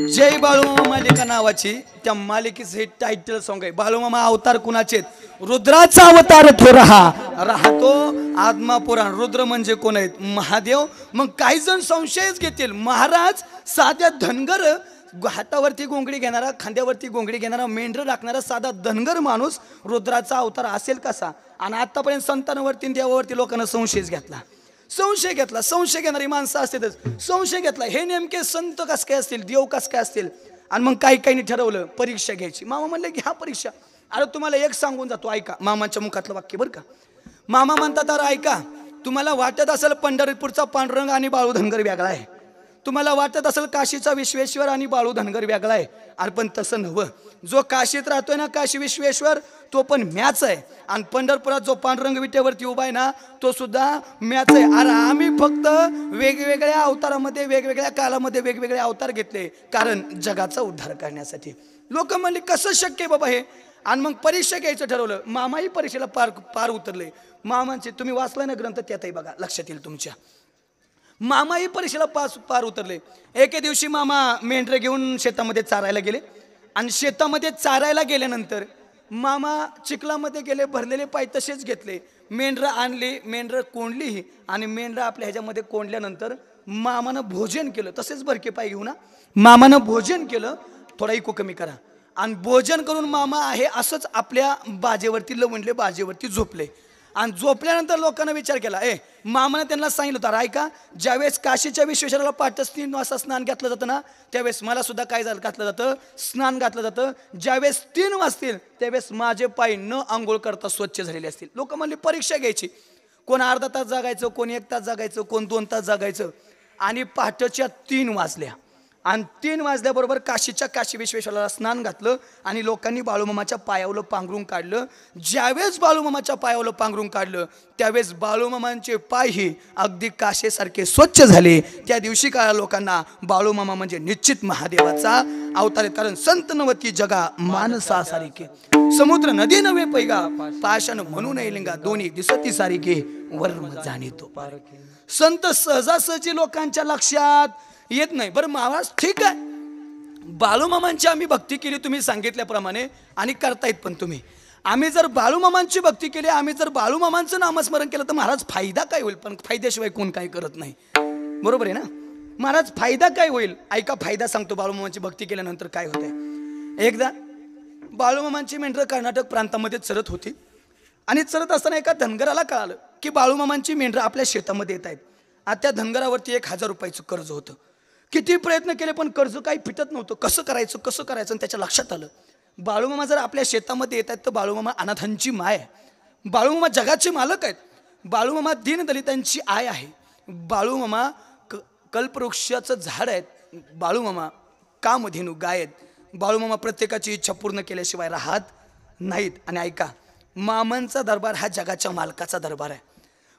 जय बाळूमामा मालिका नावाची त्या मालिकेचं हे टायटल सॉन्ग आहे. बाळूमामा अवतार कुणाचे? रुद्राचा अवतार थोरहा राहतो आत्मापुराण. रुद्र म्हणजे कोण आहेत? महादेव. मग काही जण संशयच घेतील, महाराज साध्या धनगर हातावरती गोंगडी घेणारा, खांद्यावरती गोंगडी घेणारा, मेंढर राखणारा साधा धनगर माणूस रुद्राचा अवतार असेल कसा? आणि आतापर्यंत संतांवरती देवावरती लोकांना संशयच घेतला. संशय घेणारी माणसं असतातच. संशय घेतला हे नेमके संत कस काय असतील, देव कस काय असतील? आणि मग काही ठरवलं परीक्षा घ्यायची. मामा म्हणले की हा परीक्षा. अरे तुम्हाला एक सांगून जातो, ऐका मामाच्या मुखातलं वाक्य बरं का. मामा म्हणतात अरे ऐका, तुम्हाला वाटत असेल पंढरपूरचा पांडुरंग आणि बाळू धनगर वेगळा आहे, तुम्हाला वाटत असेल काशीचा विश्वेश्वर आणि बाळू धनगर वेगळा आहे. अरे पण तसं नव्हं. जो काशीत राहतोय ना काशी विश्वेश्वर तो पण मॅच आहे, आणि पंढरपुरात जो पांडुरंग विटेवरती उभा आहे ना तो सुद्धा मॅच आहे. अरे आम्ही फक्त वेगवेगळ्या अवतारामध्ये वेगवेगळ्या कालामध्ये वेगवेगळे अवतार घेतले, कारण जगाचा उद्धार करण्यासाठी. लोक म्हणले कसं शक्य आहे बाबा हे? आणि मग परीक्षा घ्यायचं ठरवलं. मामाही परीक्षेला पार उतरले. मामांचे तुम्ही वाचलाय ना ग्रंथ, त्यातही बघा लक्षात येईल तुमच्या. मामाही परीक्षेला पार उतरले. एके दिवशी मामा मेंढरे घेऊन शेतामध्ये चारायला गेले, आणि शेतामध्ये चारायला गेल्यानंतर मामा चिखलामध्ये गेले, भरलेले पाय तसेच घेतले, मेंढरं आणली, मेंढरं कोंडली, आणि मेंढरं आपल्या ह्याच्यामध्ये कोंडल्यानंतर मामानं भोजन केलं. तसेच भरके पाय घेऊ ना मामानं भोजन केलं. थोडा इको कमी करा. आणि भोजन करून मामा आहे असंच आपल्या बाजेवरती लवंडले, बाजेवरती झोपले. आणि झोपल्यानंतर लोकांना विचार केला, मामाने त्यांना सांगितलं होतं ऐका, ज्यावेळेस काशीच्या विश्वेश्वराला पहाटे 3 वाजता स्नान घातलं जातं ना, त्यावेळेस मला सुद्धा काय घातलं जातं, स्नान घातलं जातं. ज्यावेळेस 3 वाजतील त्यावेळेस माझे पाय न आंघोळ करता स्वच्छ झालेले असतील. लोक म्हणले परीक्षा घ्यायची. कोण अर्धा तास जागायचं, कोण 1 तास जागायचं, कोण 2 तास जागायचं. आणि पहाटेच्या 3 वाजल्या, आणि 3 वाजल्याबरोबर काशीच्या काशी विश्वेश्वराला स्नान घातलं, आणि लोकांनी बाळूमामाच्या पायावलं पांघरून काढलं. ज्यावेळेस बाळूमामाच्या पायावलं पांघरून काढलं त्यावेळेस बाळूमामांचे पायही अगदी काशेसारखे स्वच्छ झाले. त्या दिवशी काळा लोकांना बाळूमामा म्हणजे निश्चित महादेवाचा अवतार आहे. कारण संत नवती जगा मानसा सारिके, समुद्र नदी नव्हे पैगा, पाषाण म्हणून लिंगा, दोन्ही दिसती सारिके, वर्म जाणीतो. संत सहजासहजी लोकांच्या लक्षात येत नाही. बरं महाराज ठीक आहे, बाळूमामांची आम्ही भक्ती केली तुम्ही सांगितल्याप्रमाणे, आणि करतायत पण तुम्ही. आम्ही जर बाळूमामांची भक्ती केली, आम्ही जर बाळूमामांचं नामस्मरण केलं तर महाराज फायदा काय होईल? पण फायद्याशिवाय कोण काय करत नाही, बरोबर आहे ना महाराज? फायदा काय होईल? ऐका, फायदा सांगतो बाळूमामांची भक्ती केल्यानंतर काय होतंय. एकदा बाळूमामांची मेंढरं कर्नाटक प्रांतामध्ये चरत होती आणि चरत असताना एका धनगराला कळालं की बाळूमामांची मेंढरं आपल्या शेतामध्ये येत आहेत. आता त्या धनगरावरती 1000 रुपयाचं कर्ज होतं. किती प्रयत्न केले पण कर्ज काही फिटत नव्हतं. कसं करायचं आणि त्याच्या लक्षात आलं बाळूमामा जर आपल्या शेतामध्ये येत आहेत तर बाळूमामा अनाथांची माय आहे, बाळूमामा जगाचे मालक आहेत, बाळूमामा दीनदलितांची आय आहे, बाळूमामा कल्पवृक्षाचं झाड आहेत, बाळूमामा कामधेनू गाय आहेत, बाळूमामा प्रत्येकाची इच्छा पूर्ण केल्याशिवाय राहत नाहीत. आणि ऐका, मामांचा दरबार हा जगाच्या मालकाचा दरबार आहे,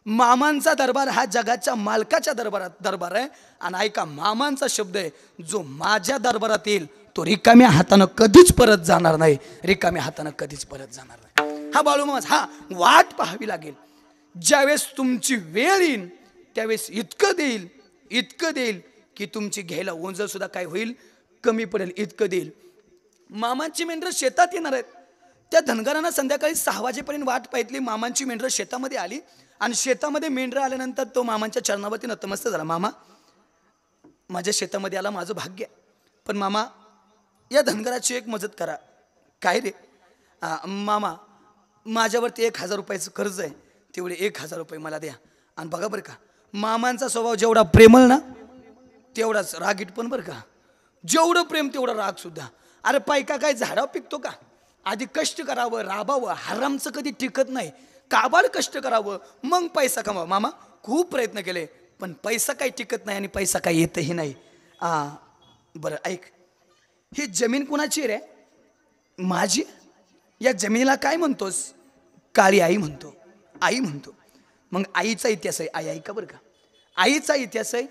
मामांचा दरबार हा जगाच्या मालकाच्या दरबार आहे. आणि ऐका, मामांचा शब्द आहे, जो माझ्या दरबारात येईल तो रिकाम्या हातानं कधीच परत जाणार नाही, रिकाम्या हातानं कधीच परत जाणार नाही. हा बाळूमामा, हा वाट पाहावी लागेल. ज्यावेळेस तुमची वेळ येईल त्यावेळेस इतकं देईल की तुमची घ्यायला ओंजळ सुद्धा काय होईल, कमी पडेल, इतकं देईल. मामांची मेंढरं शेतात येणार आहेत. त्या धनगरांना संध्याकाळी 6 वाजेपर्यंत वाट पाहितली. मामांची मेंढरं शेतामध्ये आली आणि शेतामध्ये मेंढरं आल्यानंतर तो मामांच्या चरणावरती नतमस्तक झाला. मामा, माझ्या शेतामध्ये आला, माझं भाग्य आहे, पण मामा या धनगराची एक मदत करा. काय रे? मामा, माझ्यावरती 1000 रुपयाचं कर्ज आहे, तेवढे 1000 रुपये मला द्या. आणि बघा बरं का, मामांचा स्वभाव जेवढा प्रेमळ ना तेवढाच रागीट पण बरं का. जेवढं प्रेम तेवढा राग सुद्धा. अरे पैका काय झाडावर पिकतो का? आधी कष्ट करावं, राबावं. हरामचं कधी टिकत नाही. काबाड कष्ट करावं मग पैसा कमावा. मामा खूप प्रयत्न केले पण पैसा काही टिकत नाही आणि पैसा काही येतही नाही. बरं ऐक, ही जमीन कुणाची रे? माझी. या जमिनीला काय म्हणतोस? काळी आई म्हणतो, आई म्हणतो. मग आईचा इतिहास आहे. आई ऐका बरं का, आईचा इतिहास आहे.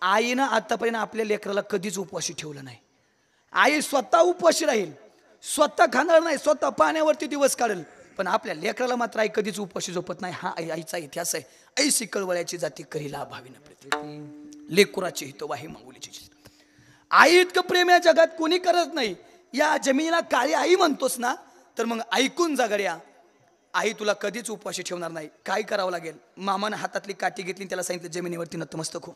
आईनं आतापर्यंत आपल्या लेकराला कधीच उपवाशी ठेवलं नाही. आई स्वतः उपवाशी राहील, स्वतः खाणार नाही, स्वतः पाण्यावरती दिवस काढेल, पण आपल्या लेकराला मात्र आई कधीच उपवाशी झोपत नाही. हा आईचा इतिहास आहे. ऐशी कळवळ्याची जाती करीला भावीनं प्रति लेकुराची हितवाही माऊलीची. आई इतकं प्रेम या जगात कोणी करत नाही. या जमिनीला काळी आई म्हणतोस ना, तर मग ऐकून जा गड्या, आई तुला कधीच उपवाशी ठेवणार नाही. काय करावं लागेल? मामानं हातातली काठी घेतली, त्याला सांगितलं जमिनीवरती नतमस्तक हो.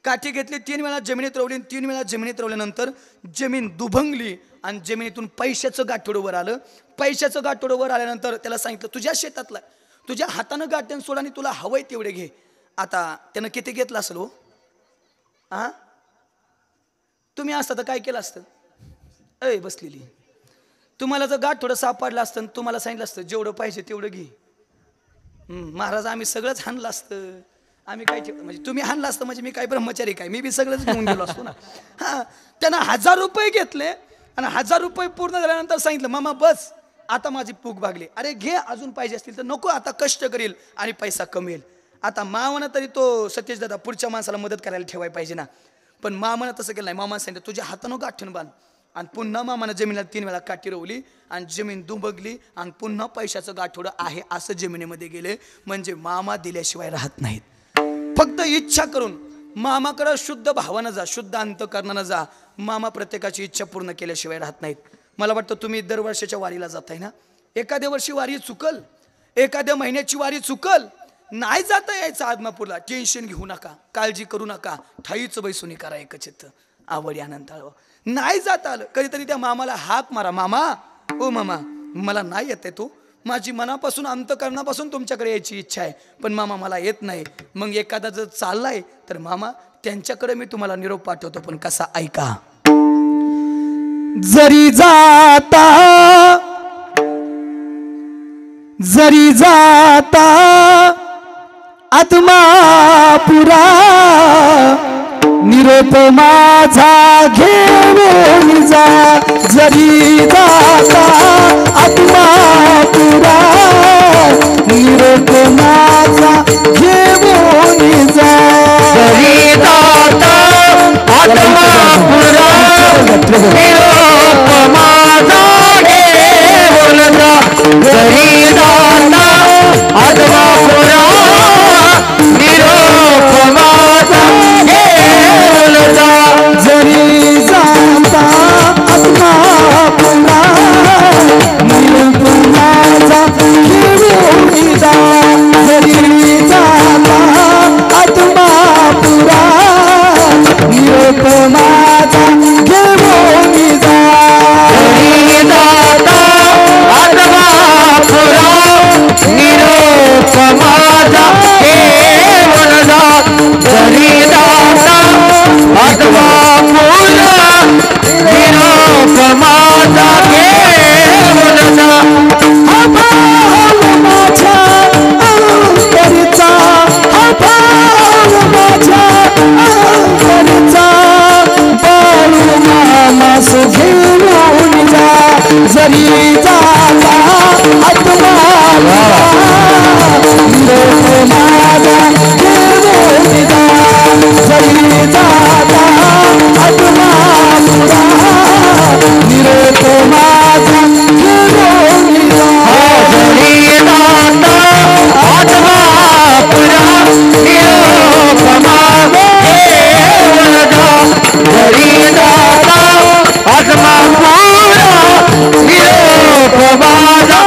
काठी घेतली, 3 वेळा जमिनीत रोवली, 3 वेळा जमिनीत रोवल्यानंतर जमीन दुभंगली आणि जमिनीतून पैशाचं गाठोडं वर आलं. पैशाचं गाठोडं वर आल्यानंतर त्याला सांगितलं तुझ्या शेतातला, तुझ्या हातानं गाठ्यान सोड आणि तुला हवंय तेवढे घे. आता त्यानं किती घेतलं असेल हो? तुम्ही असता तर काय केलं असतं? अय बसलेली, तुम्हाला जर गाठोडं सापडलं असतं, तुम्हाला सांगितलं असतं जेवढं पाहिजे तेवढं घे. महाराज आम्ही सगळंच हाणलं असतं. आम्ही काय म्हणजे तुम्ही हाणलं असतं म्हणजे मी काय ब्रह्मचारी काय? मी बी सगळंच घेऊन गेलो असतो ना. त्यानं 1000 रुपये घेतले आणि 1000 रुपये पूर्ण झाल्यानंतर सांगितलं मामा बस, आता माझी भूक भागली. अरे घे, अजून पाहिजे असतील तर नको, आता कष्ट करील आणि पैसा कमेल. आता मामानं तरी तो सतीश दादा पुढच्या माणसाला मदत करायला ठेवायला पाहिजे ना, पण मामानं तसं केलं नाही. मामानं सांगितलं तुझ्या हातानं गाठून बांध. आणि पुन्हा मामानं जमिनीला 3 वेळा काठी रोवली आणि जमीन दुबगली आणि पुन्हा पैशाचं गाठोडं आहे असं जमिनीमध्ये गेले. म्हणजे मामा दिल्याशिवाय राहत नाहीत. फक्त इच्छा करून मामाकडे शुद्ध भावानं जा, शुद्ध अंतःकरणानं जा. मामा प्रत्येकाची इच्छा पूर्ण केल्याशिवाय राहत नाहीत. मला वाटतं तुम्ही दरवर्षीच्या वारीला जाताय ना, एखाद्या वर्षी वारी चुकल, एखाद्या महिन्याची वारी चुकल, नाही जाता यायचं आदमापूरला. टेन्शन घेऊ नका, काळजी करू नका, ठाईच बैसुनी करा एकचित्त आवडी आनंद आळवा. नाही जाता आलं कधीतरी त्या मामाला हाक मारा, मामा ओ मामा मला नाही येत आहे, तो माझी मनापासून अंतःकरणापासून तुमच्याकडे यायची इच्छा आहे, पण मामा मला येत नाही. मग एखादा जर चाललाय तर मामा त्यांच्याकडे मी तुम्हाला निरोप पाठवतो, पण कसा ऐका. जरी जाता आत्मापुरा निरोप माझा घेऊन जा. जरी जाता आत्मापुरा निरोप माझा घेऊन जा. जरी जाता आत्मापुरा निरोप माझा घेऊन जा. जरी जाता आत्मापुरा निरोप माझा घेऊन जा. जरी जाता आत्मापुरा निरोप माझा माझा घेऊन जा घरी जाता आत्मा पुरा निरोप माझा घेऊन जा घरी जाता आत्मा पुरा निरोप माझा घेऊन जा भाव माझ्या अंतरचा भाव माझ्या अंतरचा बाळू मामा घेऊन जा जरी जाता आत्मा निरोप माझा घेऊन जा जरी जाता आत्मा निरोप माझा घेऊन जा घरी जाता आत्मा पुरा निरोप माझा घेऊन जा घरी जाता आत्मा पुरा निरोप माझा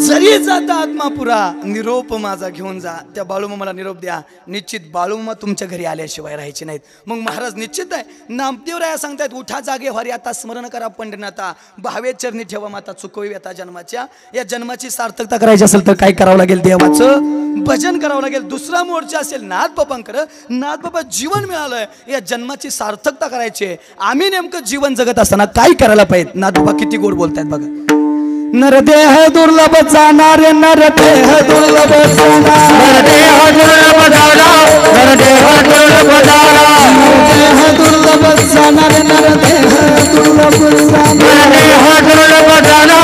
जरी जाता आत्मापुरा निरोप माझा घेऊन जा त्या बाळूमामाला निरोप द्या निश्चित बाळूमामा तुमच्या घरी आल्याशिवाय राहायचे नाहीत मग महाराज निश्चित आहे नामदेवराया सांगतायत उठा जागे हरी आता स्मरण करा पंढरीनाथा भावे चरणी ठेवा माता चुकवी आता जन्माच्या या जन्माची सार्थकता करायची असेल तर काय करावं लागेल देवाचं भजन करावं लागेल दुसरा मोर्चा असेल नाथबापांकडं नाथबाबा जीवन मिळालंय या जन्माची सार्थकता करायची आहे आम्ही नेमकं जीवन जगत असताना काय करायला पाहिजे नाथबाबा किती गोड बोलतायत बघा नरदेह दुर्लभ जाणारे नरदेह दुर्लभ जाणार नरदेह दुर्लभ झाला नरदेह दुर्लभ झाला नरदेह दुर्लभ जाणारे नरदेह दुर्लभ जाणार नरदेह दुर्लभ झाला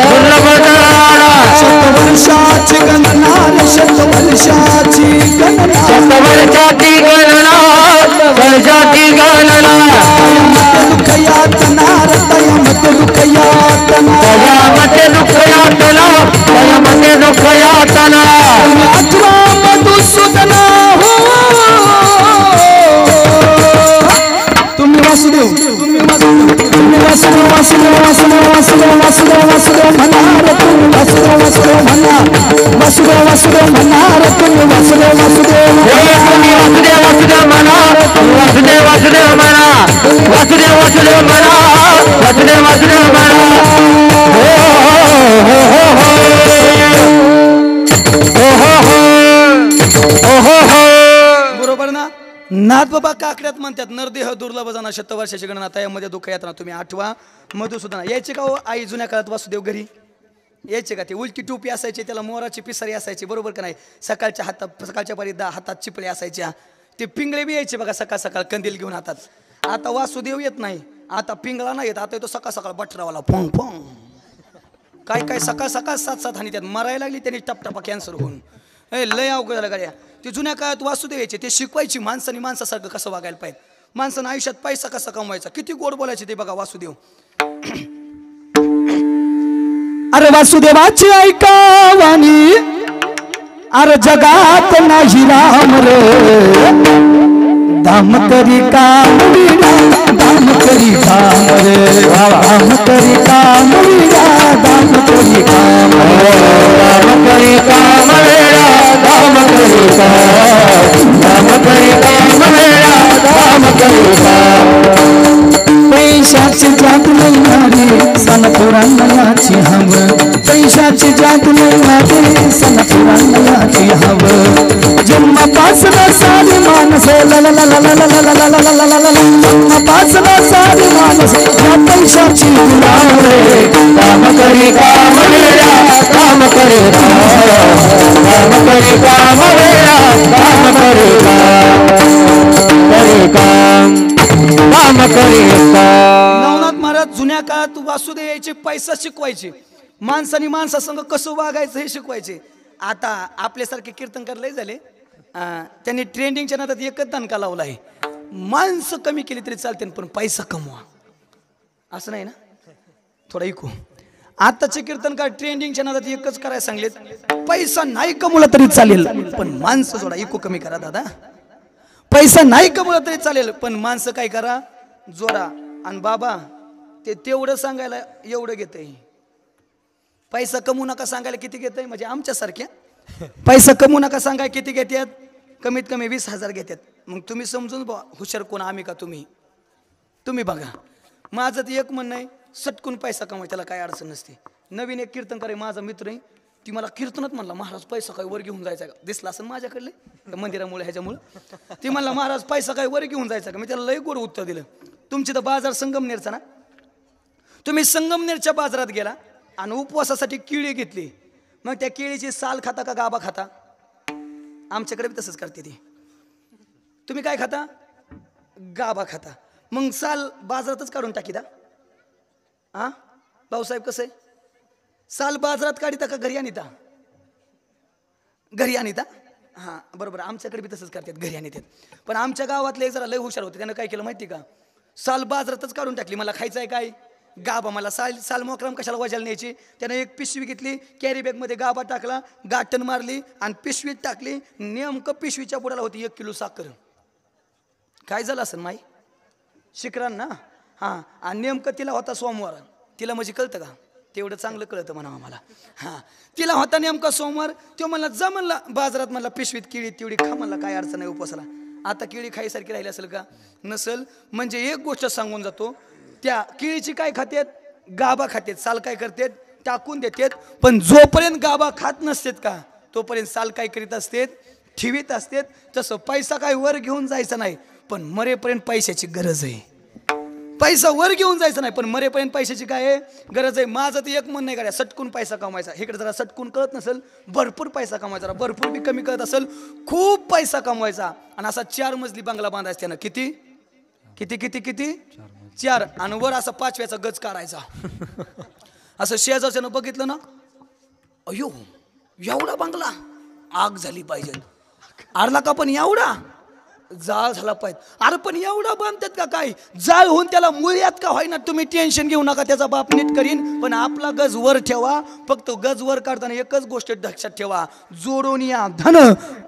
दुर्लभ झाला शतवर्षाची गणना शतवर्षाची गणना शतवर्षाची गणना वर्षाची गणना दुःख यातना तयामत दुःख यातना तयामते दुःख यातना तयामते दुःख यातना आठवा मधुसूदना हो तुम्ही वासुदेव तुम्ही वासुदेव वासुदेव वासुदेव वासुदेव वासुदेव वासुदेव म्हणणार तुम्ही वासुदेव वासुदेव म्हणा वासुदेव वासुदेव म्हणणार तुम्ही वासुदेव वासुदेव तुम्ही वासुदेव वासुदेव म्हणा वासुदेव वासुदेव म्हणा वासुदेव वासुदेव म्हणा वासुदेव वासुदेव म्हणा बरोबर ना नाथबाबा काकड्यात म्हणतात नरदेह दुर्लभ जाणा शतवर्षाची गणना तयामध्ये दुःख येतना तुम्ही आठवा मधुसूदना यायचे का हो आई जुन्या काळात वासुदेव घरी यायचे का ते उलटी टोपी असायची त्याला मोराची पिसारी असायची बरोबर का नाही सकाळच्या पारी हातात चिपळे असायच्या ते पिंगळे बी यायचे बघा सकाळ सकाळ कंदील घेऊन हातात आता वासुदेव येत नाही आता पिंगळा नाही येत आता येतो सकाळ सकाळ बटरावाला फोंग फोंग काय काय सकाळ सकाळ 7-7 हानी त्यात मरायला लागली त्यांनी टपटपा कॅन्सर होऊन लय अवघड झालं गाड्या ते जुन्या काळात वासुदेव यायचे ते शिकवायची माणसाने माणसासारखं कसं वागायला पाहिजे माणसानं आयुष्यात पैसा कसा कमवायचा किती गोड बोलायचे ते बघा वासुदेव अरे वासुदेवाची ऐकावानी अरे जगात नाही राम रे धाम करी काम विना धाम करी काम रे धाम करी काम विना धाम करी काम धाम करी काम वेळा धाम करी काम धाम करी काम वेळा धाम करी काम पैशाची जात नाही सन पुराणाची हव पैशाची जात नाही सन पुराणाची हव जन्मापासून सारी माणसे जन्मापासून सारी माणसे या पैशाची गुलाम काम करी काम वेळा काम करी काम करी काम वेळा काम करी काम काम करी नवनाथ महाराज जुन्या काळात वासुदेव यायचे पैसा शिकवायचे माणसाने माणसासंग कसं वागायचं हे शिकवायचे आता आपल्यासारखे कीर्तनकार लय झाले त्यांनी ट्रेंडिंगच्या नादात एकच दणका लावला आहे माणसं कमी केली तरी चालते पण पैसा कमवा असं नाही ना थोडं ऐकू आताचे कीर्तनकार ट्रेंडिंगच्या नादात एकच करायला सांगलेत पैसा नाही कमवला तरी चालेल पण माणसं थोडा इको कमी करा दादा पैसा नाही कमवला तरी चालेल पण माणसं काय करा जोरा आणि बाबा ते तेवढं सांगायला एवढं घेतंय पैसा कमवू नका सांगायला किती घेतंय म्हणजे आमच्यासारख्या पैसा कमवू नका सांगाय किती घेतात, कमीत कमी 20,000 घेतात. मग तुम्ही समजून हुशार कोण आम्ही का तुम्ही? तुम्ही बघा. माझं ते एक म्हणणं आहे, सटकून पैसा कमवाय त्याला काय अडचण नसते. नवीन एक कीर्तनकार आहे माझा मित्र आहे, ती मला कीर्तनात म्हणला महाराज पैसा काय वर घेऊन जायचा का? दिसला असं माझ्याकडले मंदिरामुळे ह्याच्यामुळं ती म्हणला महाराज पैसा काय वर घेऊन जायचा का? मी त्याला लय गोड उत्तर दिलं. तुमची तर बाजार संगमनेरचा ना, तुम्ही संगमनेरच्या बाजारात गेला आणि उपवासासाठी केळी घेतली, मग त्या केळीची साल खाता का गाभा खाता? आमच्याकडे बी तसंच करते ती. तुम्ही काय खाता? गाभा खाता. मग साल बाजारातच काढून टाकी दा. हा भाऊसाहेब कसं आहे, साल बाजारात काढिता का घरी आणिता? घरी आणिता. हां बरोबर, आमच्याकडे बी तसंच करतात, घरी आणतात. पण आमच्या गावातले जरा लय हुशार होते, त्यानं काय केलं माहिती का, साल बाजारातच काढून टाकली. मला खायचं आहे काय गाभा, मला साल मोकराम कशाला वजायला न्यायची. त्यानं एक पिशवी घेतली, कॅरी बॅगमध्ये गाभा टाकला, गाठण मारली आणि पिशवीत टाकली. नेमकं पिशवीच्या बुडाला होती 1 किलो साखर. काय झालं असेल माई शिकरान ना. हां आणि नेमकं तिला होता सोमवार. तिला म्हणजे कळतं का, तेवढं चांगलं कळतं म्हणा आम्हाला. हां तिला होता नेमका सोमवार. तो म्हणला जा म्हणला बाजारात, म्हणला पिशवीत केळी तेवढी खा म्हणला, काय अडचण नाही उपवासाला. आता केळी खायसारखी राहिली असेल का? नसल. म्हणजे एक गोष्ट सांगून जातो, त्या केळीची काय खातेत? गाभा खातेत. साल काय करतेत? टाकून देतात. पण जोपर्यंत गाभा खात नसतेत का तोपर्यंत साल काय करीत असतेत? ठेवीत असतेत. तसं पैसा काय वर घेऊन जायचा नाही, पण मरेपर्यंत पैशाची गरज आहे. पैसा वर घेऊन जायचं नाही, पण मरेपर्यंत पैशाची काय आहे? गरज आहे. माझं तर एक मन नाही करा सटकून पैसा कमवायचा. इकडे जरा सटकून कळत नसेल, भरपूर पैसा कमवायचा. भरपूर बी कमी कळत असेल, खूप पैसा कमवायचा. आणि असा 4 मजली बंगला बांधायचा त्यानं. किती किती किती किती 4. आणि वर असा 5व्याचा गज काढायचा. असं शेजारच्यानं बघितलं ना, अयो एवढा बंगला, आग झाली पाहिजे. आरला का पण एवढा जाळ झाला पाहिजे. अरे पण एवढा बांधतात का काय? जाळ होऊन त्याला मुळ्यात का होईना, तुम्ही टेन्शन घेऊ नका, त्याचा बाप नीट करीन. पण आपला गज वर ठेवा. फक्त गज वर काढताना एकच गोष्ट लक्षात ठेवा, जोडून या धन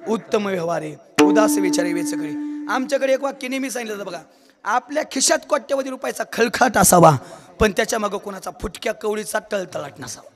उत्तम व्यवहारे उदास विचारे वेचकरी. आमच्याकडे एक वाक्य नेहमी सांगितलं बघा, आपल्या खिशात कोट्यवधी रुपयाचा खळखळाट असावा, पण त्याच्या मागं कोणाचा फुटक्या कवळीचा तळतळाट नसावा.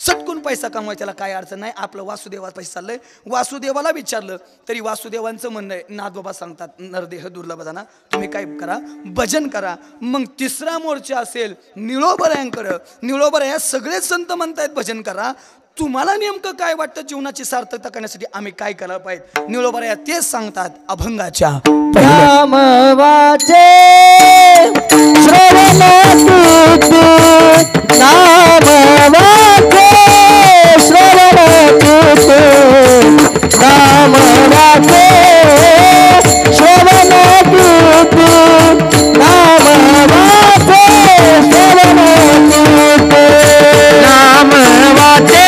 सटकून पैसा कमवाय त्याला काय अडचण नाही. आपलं वासुदेवा पैसा चाललंय. वासुदेवाला विचारलं तरी वासुदेवांचं म्हणणं आहे, नाथबाबा सांगतात नरदेह दुर्लभ जाना, तुम्ही काय करा, भजन करा. मग 3रा मोर्चा असेल निळोबरायांकडं. निळोबराया सगळे संत म्हणतायत भजन करा. तुम्हाला नेमकं काय वाटतं जीवनाची सार्थकता करण्यासाठी आम्ही काय करायला पाहिजे? निळोबराया तेच सांगतात अभंगाच्या नाम वाचे श्रवण कीर्ती, नाम वाचे श्रवण कीर्ती, नाम वाचे श्रवण कीर्ती, नाम वाचे श्रवण कीर्ती, नाम वाचे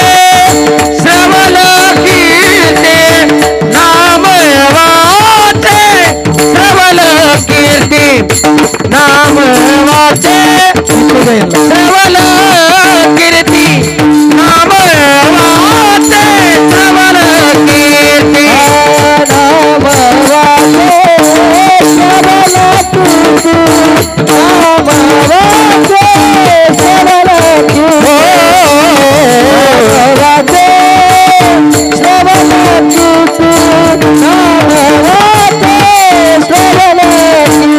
श्रवण कीर्ती, नाम वाचे श्रवण कीर्ती, नाम वाचे श्रवण कीर्ती, नाम वाचे श्रवण कीर्ती, नाम वाचे श्रवण कीर्ती, नाम वाचे श्रवण कीर्ती, वाचे श्रवण कीर्ती, नाम वाचे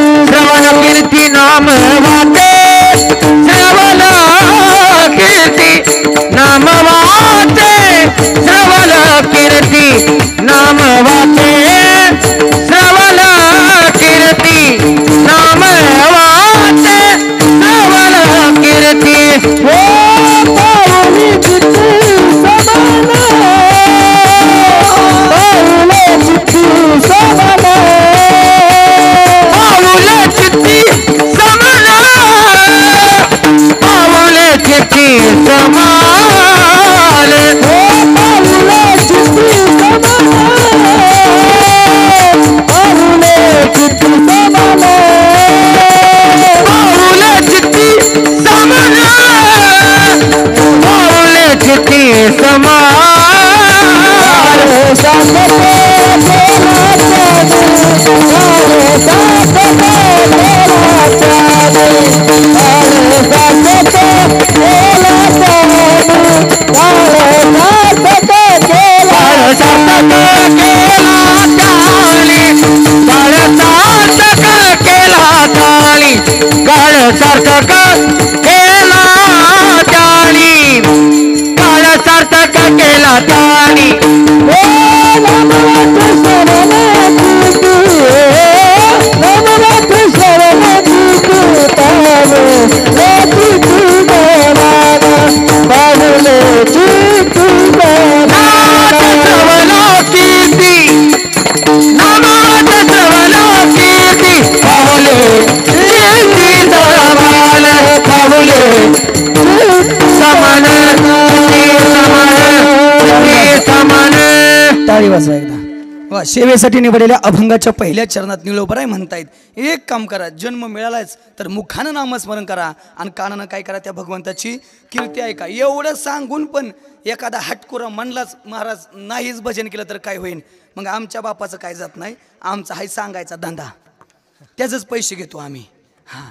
श्रवण कीर्ती, नाम वाचे श्रवण कीर्ती, नाम वाचे श्रवण कीर्ती, नाम वाचे श्रवण कीर्ती, नाम वाचे श्रवण कीर्ती. हो पाऊली चित्ती समान, पाऊले चित्ती समान, पाऊले चित्ती समान, पाऊले चित्ती समान, हो पाऊले चित्ती समान, पाऊले चित्ती समान, पाऊले चित्ती समान, पाऊले चित्ती समान. सार्थक केला त्यानी, काळ सार्थक केला त्यानी. टाळी वाजवा एकदा. वा, सेवेसाठी निवडलेल्या अभंगाच्या पहिल्या चरणात निळोबराय म्हणतायत, एक काम करा, जन्म मिळालाच तर मुखानं नामस्मरण करा आणि कानानं काय करा, त्या भगवंताची कीर्ती ऐका. एवढं सांगून पण एखादा हटकुरा म्हणलाच महाराज नाहीच भजन केलं तर काय होईल. मग आमच्या बापाचं काय जात नाही, आमचा हाय सांगायचा धंदा, त्याचंच पैसे घेतो आम्ही. हां,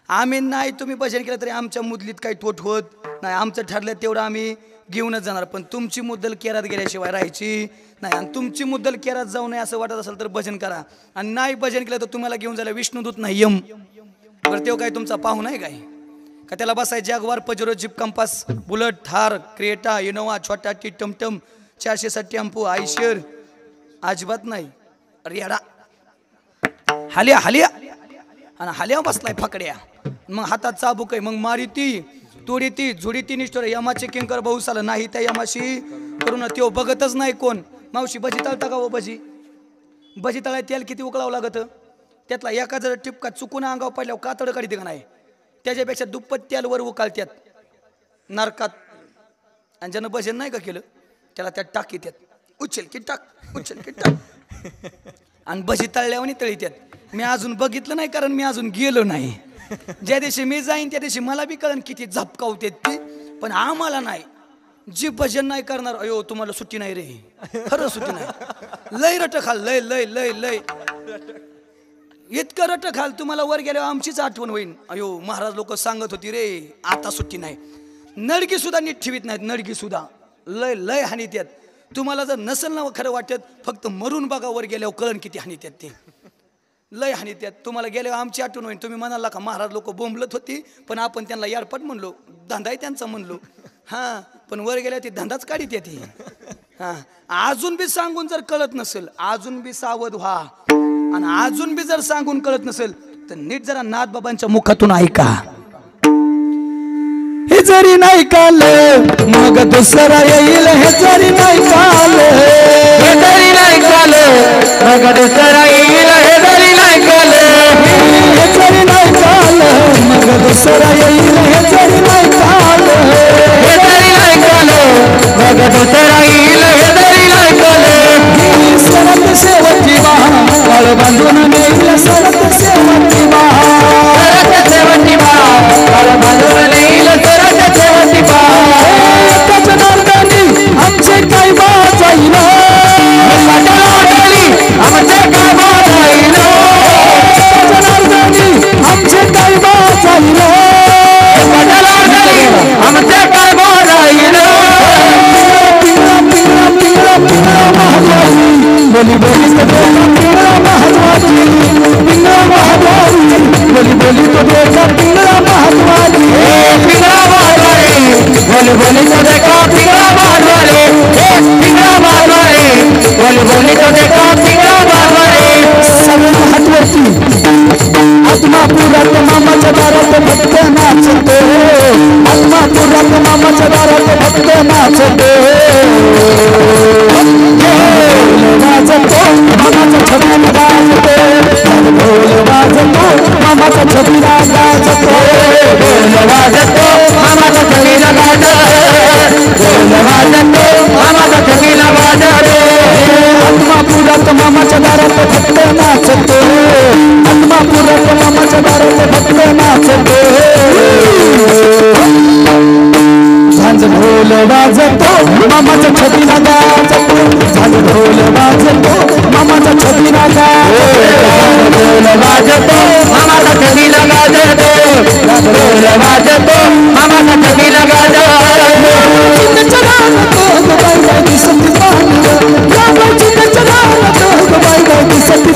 आम्ही नाही तुम्ही भजन केलं तरी आमच्या मुदलीत काही तोट होत नाही, आमचं ठरलं तेवढं आम्ही घेऊनच जाणार. पण तुमची मुद्दल केरात गेल्याशिवाय राहायची नाही. आणि तुमची मुद्दल केरात जाऊ नये असं वाटत असेल तर भजन करा, आणि नाही भजन केलं तर तुम्हाला घेऊन जायला विष्णुदूत नाही यम. बरं तेव्हा काय तुमचा पाहू नाही काय का, त्याला बसाय Jaguar, Pajero, jeep, Compass, Bullet, Thar, Creta, Innova, छोटा टी, टमटम, 460 टेम्पो, आयशर अजिबात नाही. रेडा हालिया हालिया आणि हालिया बसलाय फकड्या, मग हातात चाबूक आहे, मग मारी ती तोडी ती झुडी ती निष्ठोर. यमाचे किंकर भाऊ आलं नाही त्या यमाशी करून त्यो बघतच नाही कोण. मावशी भजी तळता का हो? भजी तळाय तेल किती उकळावं लागतं, त्यातला एका जर टिपका चुकून अंगावर पडल्यावर कातड काढते का नाही, त्याच्यापेक्षा दुप्पट तेलवर उकाळत्यात नरकात. आणि ज्यानं भजन नाही का केलं त्याला त्यात टाकी त्यात उचल की टाक, उचल की टाक, आणि भजी तळल्यावर तळीत्यात. मी अजून बघितलं नाही कारण मी अजून गेलो नाही. ज्या दिवशी मी जाईन त्या दिवशी मला बी कळन किती झपकावते ती, पण आम्हाला नाही. जी भजन नाही करणार, अयो तुम्हाला सुट्टी नाही रे, खरं सुट्टी नाही. लय रट खाल, लय लय लय लय इतकं रट खाल, तुम्हाला वर गेल्यावर आमचीच आठवण होईल. अयो महाराज लोक सांगत होती रे आता सुट्टी नाही. नडगी सुद्धा नीट ठेवीत नाहीत, नडगी सुद्धा लय लय हानीत्यात. तुम्हाला जर नसेल ना खरं वाटत, फक्त मरून बघा वर गेल्यावर कळण किती हानीत्यात ते, लय हानीत्यात. तुम्हाला गेल्यावर आमची आठवण होईल. तुम्ही म्हणाला का महाराज लोक बोंबलत होती पण आपण त्यांना याडपट म्हणलो, धंदाही त्यांचा म्हणलो. हां, पण वर गेल्या ती धंदाच काढीत येते. हां, अजून बी सांगून जर कळत नसेल, अजून बी सावध व्हा. आणि अजून बी जर सांगून कळत नसेल तर नीट जरा नाथबाबांच्या मुखातून ऐका. हे जरी नाही काल मग दुसरा येईल, हे जरी नाही काल, हे जरी नाही काल मग दुसरा येईल, हे जरी नाही काल, हे जरी नाही काल मग दुसरा येईल, हे जरी नाही काल, हे जरी नाही काल मग दुसरा येईल, हे जरी नाही काल. सरत सेवती बहा काळ बांधून नेईल, सरत सेवती बहा, सरत सेवती बहा काळ बांधून नेईल, सरत सेवती बहा. त्याच्या नांदानी आमचे काय वाजाईल, आमचे काय वाजाईल, त्याच्या नांदानी आमचे काय वाजाईल, आमचे काय वाजाईल. बोली बोली तो पिंगळा महाद्वारी, पिंगळा महाद्वारी, बोली बोली तो देखा पिंगळा महाद्वारी, पिंगळा महाद्वारी, बोली बोली तो देखा पिंगळा महाद्वारी, पिंगळा महाद्वारी, बोली बोली तो देखा पिंगळा महाद्वारी. सगळं महत्वाची आत्मापुरात मामाच्या दारात भक्त नाचते, आत्मापुरात मामाच्या दारात भक्त नाचते. वाजतो मामाचा छबिना गाजतो, ढोल वाजतो मामाचा छबिना गाजतो, ढोल वाजतो मामाचा छबिना गाजतो, ढोल वाजतो मामाचा छबिना गाजतो. आत्मापुरात मामाच्या दारात भक्त नाचतो, आत्मापुरात मामाच्या दारात भक्त नाचतो. झांज ढोल वाजतो मामाचा छबिना गाजतो, झांज ढोल वाजतो मामाचा छबिना गाजतो, ढोल वाजतो मामाचा छबिना गाजतो, ढोल वाजतो मामाचा छबिना गाजतो. सती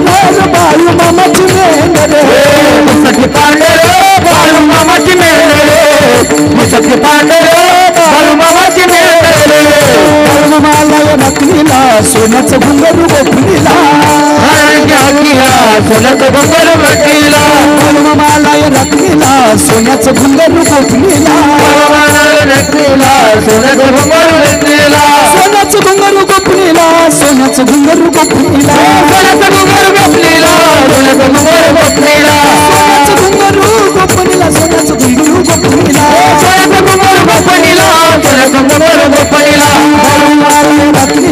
मेंढर बाळू मामाची मेंढर मुसकी पांढरे बाळू मामाची मेंढरे मुसकी पांढरे बाळू मामाची मेंढरे बाळू मामाला नकलीला सोन्याचं घुंगरू गोपनीला सोन्याचं घुंगरू गोपनीला बाळू मामाला नकलीला सोन्याचं घुंगरू गोपनीला सोन्याचं घुंगरू गोपनीला सोन्याचं घुंगरू गोपनीला सोन्याचं घुंगरू गोपनीला सोन्याचं घुंगरू गोपनीला सोन्याचं घुंगरू गोपनीला सोन्याचं घुंगरू गोपनीला सोन्याचं घुंगरू गोपनीला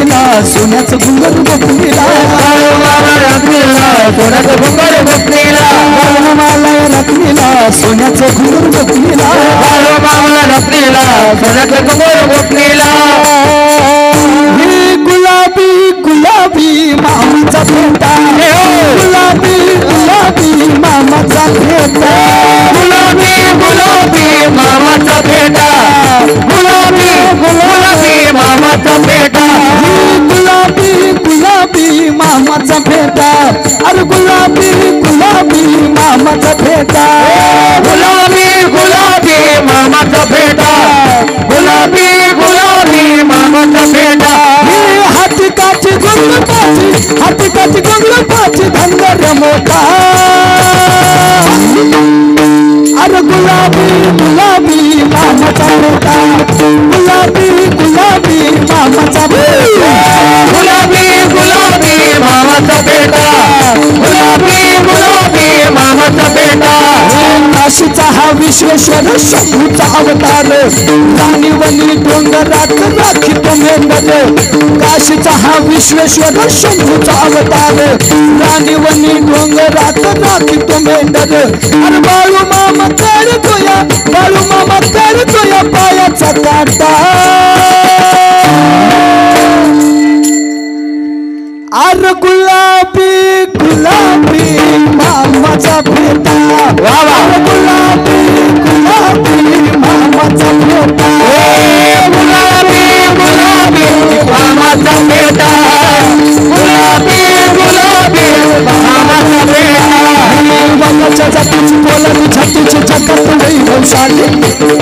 सोन्याचं घुंगरू गोपनीला सोन्याचं घुंगरू गोपनीला बाळू मामाला नकलीला सोन्याचं घुंगरू गोपनीला सोन्याचं घुंगरू गोपनीला बाळू मामाला नकलीला सोन्याचं घुंगरू गोपनीला बाळू मामाला नकलीला सोन्याचं घुंगरू गोपनीला ही गुलाबी गुलाबी मामाचा फेटा गुलाबी गुलाबी मामाचा फेटा गुलाबी गुलाबी मामाचा फेटा गुलाबी गुलाबी मामाचा फेटा गुलाबी गुलाबी मामाचा फेटा अरे गुलाबी गुलाबी मामाचा फेटा गुलाबी गुलाबी मामाचा फेटा गुलाबी गुलाबी मामाचा फेटा हाती काची गुंगलपाची धनगर मोठा अरे गुलाबी गुलाबी मामाचा फेटा गुलाबी गुलाबी मामाचा फेटा गुलाबी गुलाबी मामाचा फेटा गुलाबी गुलाबी मामाचा फेटा काशीचा हा विश्वेश्वर शंभूचा अवतार राणीवनी डोंगरात राखीतो मेंढर काशीचा हा विश्वेश्वर शंभूचा अवतार राणीवनी डोंगरात राखीतो मेंढर अरे बाळू मामा करतोया बाळू मामा करतोया पायाचा काटा अरे गुलाबी गुलाबी मामाचा फेटा गुलाबी गुलाबी मामाचा फेटा गुलाबी गुलाबी मामाचा फेटा गुलाबी गुलाबी मामाचा फेटा वाघाच्या जातीची पोलादी छातीची जगात वैभवशाली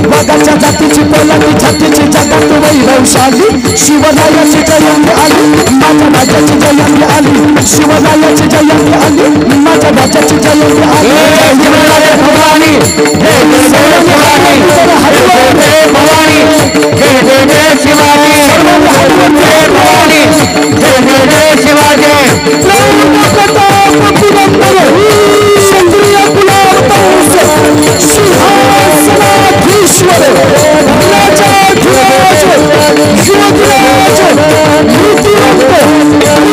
वाघाच्या जातीची पोलादी छातीची जगात वैभवशाली शिवरायाची जयंती आली माझ्या राजाची जयंती आली शिवरायाची जयंती आली माझ्या राजाची जयंती आली शिवराय भवानी जय जय भवानी जय भवानी जय जय शिवाजी जय भवानी जय जय शिवाजी चंद्रिया गुलाबतांस सिंहासनाधीश्वर राजाधिराज योगराज नीतिवंत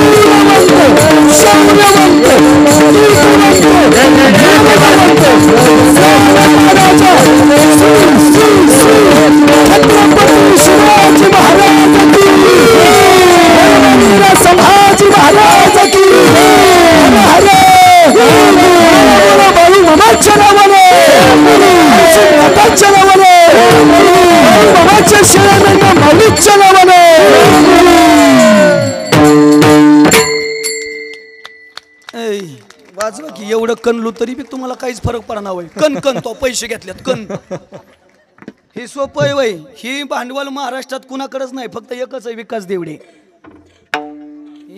वीरवंत शौर्यवंत नीतिवंत राजा छत्रपती शिवाजी महाराज की संभाजी महाराज की हरे बाळू मामाच्या नावाने नाताच्या नावाने मामाच्या शेळ्यांना माऊलीच्या नावाने वाजवा की एवढं कणलो तरी बी तुम्हाला काहीच फरक पडणार होय कण कण तो पैसे घेतल्यात कण हे सोपं आहे वय ही भांडवल महाराष्ट्रात कुणाकडेच नाही फक्त एकच आहे विकास देवडे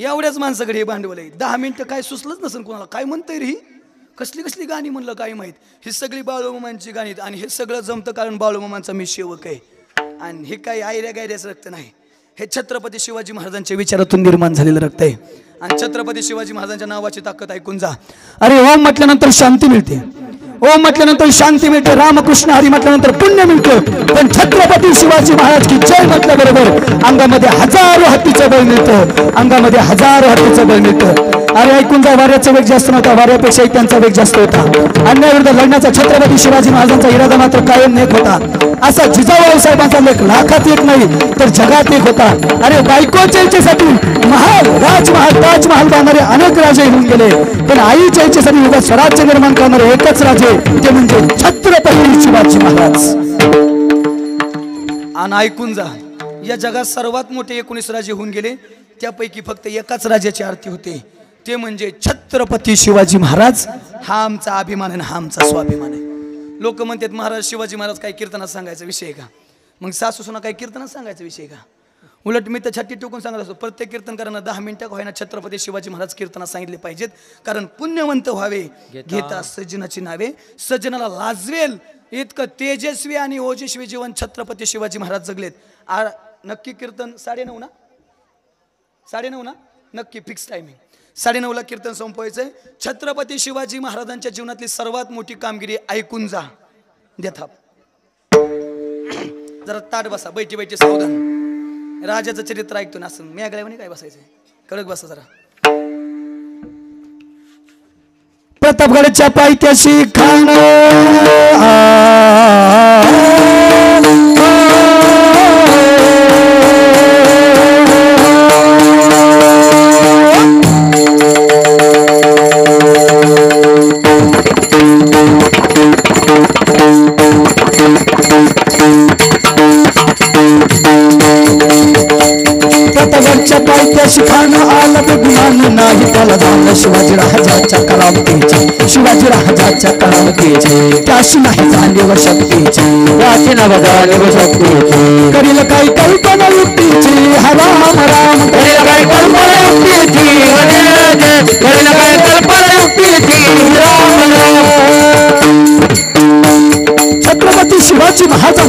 एवढ्याच माणसाकडे हे भांडवल आहे 10 मिनिटं काय सुचलंच नसेल कुणाला काय म्हणतंय रे ही कसली कसली गाणी म्हणलं काय माहित ही सगळी बाळूमामांची गाणी आणि हे सगळं जमतं कारण बाळूमामांचा मी सेवक आहे आणि हे काही आयऱ्या गायऱ्याचं रक्त नाही हे छत्रपती शिवाजी महाराजांच्या विचारातून निर्माण झालेलं रक्त आहे आणि छत्रपती शिवाजी महाराजांच्या नावाची ताकद ऐकून जा अरे ओम म्हटल्यानंतर शांती मिळते ओम म्हटल्यानंतर शांती मिळते रामकृष्ण हरी म्हटल्यानंतर पुण्य मिळतं पण छत्रपती शिवाजी महाराज की जय म्हटल्याबरोबर अंगामध्ये हजारो हत्तीचं बळ मिळतं अंगामध्ये हजारो हत्तीचं बळ मिळतं अरे ऐकून जा वाऱ्याचा वेग जास्त नव्हता वाऱ्यापेक्षाही त्यांचा वेग जास्त होता अन्यायाविरुद्ध लढण्याचा छत्रपती शिवाजी महाराजांचा इरादा मात्र कायम नेक होता असा जिजाऊ साहेबांचा लेख लाखात एक नाही तर जगात एक होता अरे बायकोच्या इच्छेसाठी महाल राजमहाल ताजमहाल बांधणारे अनेक राजे होऊन गेले पण आईच्या इच्छेसाठी उभं स्वराज्य निर्माण करणारे एकच राजे ते म्हणजे छत्रपती शिवाजी महाराज आणि ऐकून जा या जगात सर्वात मोठे 19 राजे होऊन गेले त्यापैकी फक्त एकाच राजाची आरती होते ते म्हणजे छत्रपती शिवाजी महाराज. हा आमचा अभिमान आहे, हा आमचा स्वाभिमान आहे. लोक म्हणतात महाराज शिवाजी महाराज काय कीर्तनात सांगायचा विषय का? मग सासू सुना काय कीर्तनात सांगायचा विषय का? उलट मी तर छाती टोकून सांगत असतो, प्रत्येक कीर्तनकारांना 10 मिनिटं होईना छत्रपती शिवाजी महाराज कीर्तनात सांगितले पाहिजेत. कारण पुण्यवंत व्हावे घेता सज्जनाची नावे, सज्जनाला लाजवेल इतकं तेजस्वी आणि ओजस्वी जीवन छत्रपती शिवाजी महाराज जगलेत. नक्की कीर्तन 9:30 ना? 9:30 ना? नक्की फिक्स टायमिंग 9:30ला कीर्तन संपवायचंय. छत्रपती शिवाजी महाराजांच्या जीवनातली सर्वात मोठी कामगिरी ऐकून जा. देथा जरा ताट बसा, बैठी बैठी सावधान. राजाचं चरित्र ऐकतो ना असं मी आगळ्यावानी काय बसायचंय, कडक बसा जरा. प्रतापगडच्या पायथ्याशी खान शिखानं आलं बेगुमान नाही त्याला झालं शिवाजी राजाच्या करामतीचे, शिवाजी राजाच्या करामतीचे. त्याशी नाही जाणीव शक्तीची, त्याची न जाणीव शक्तीची. करील काही कल्पना युक्तीची, हरा राम राम. करील काही कल्पना युक्तीची, करील काही कल्पना युक्तीची, राम राम. छत्रपती शिवाजी महाराज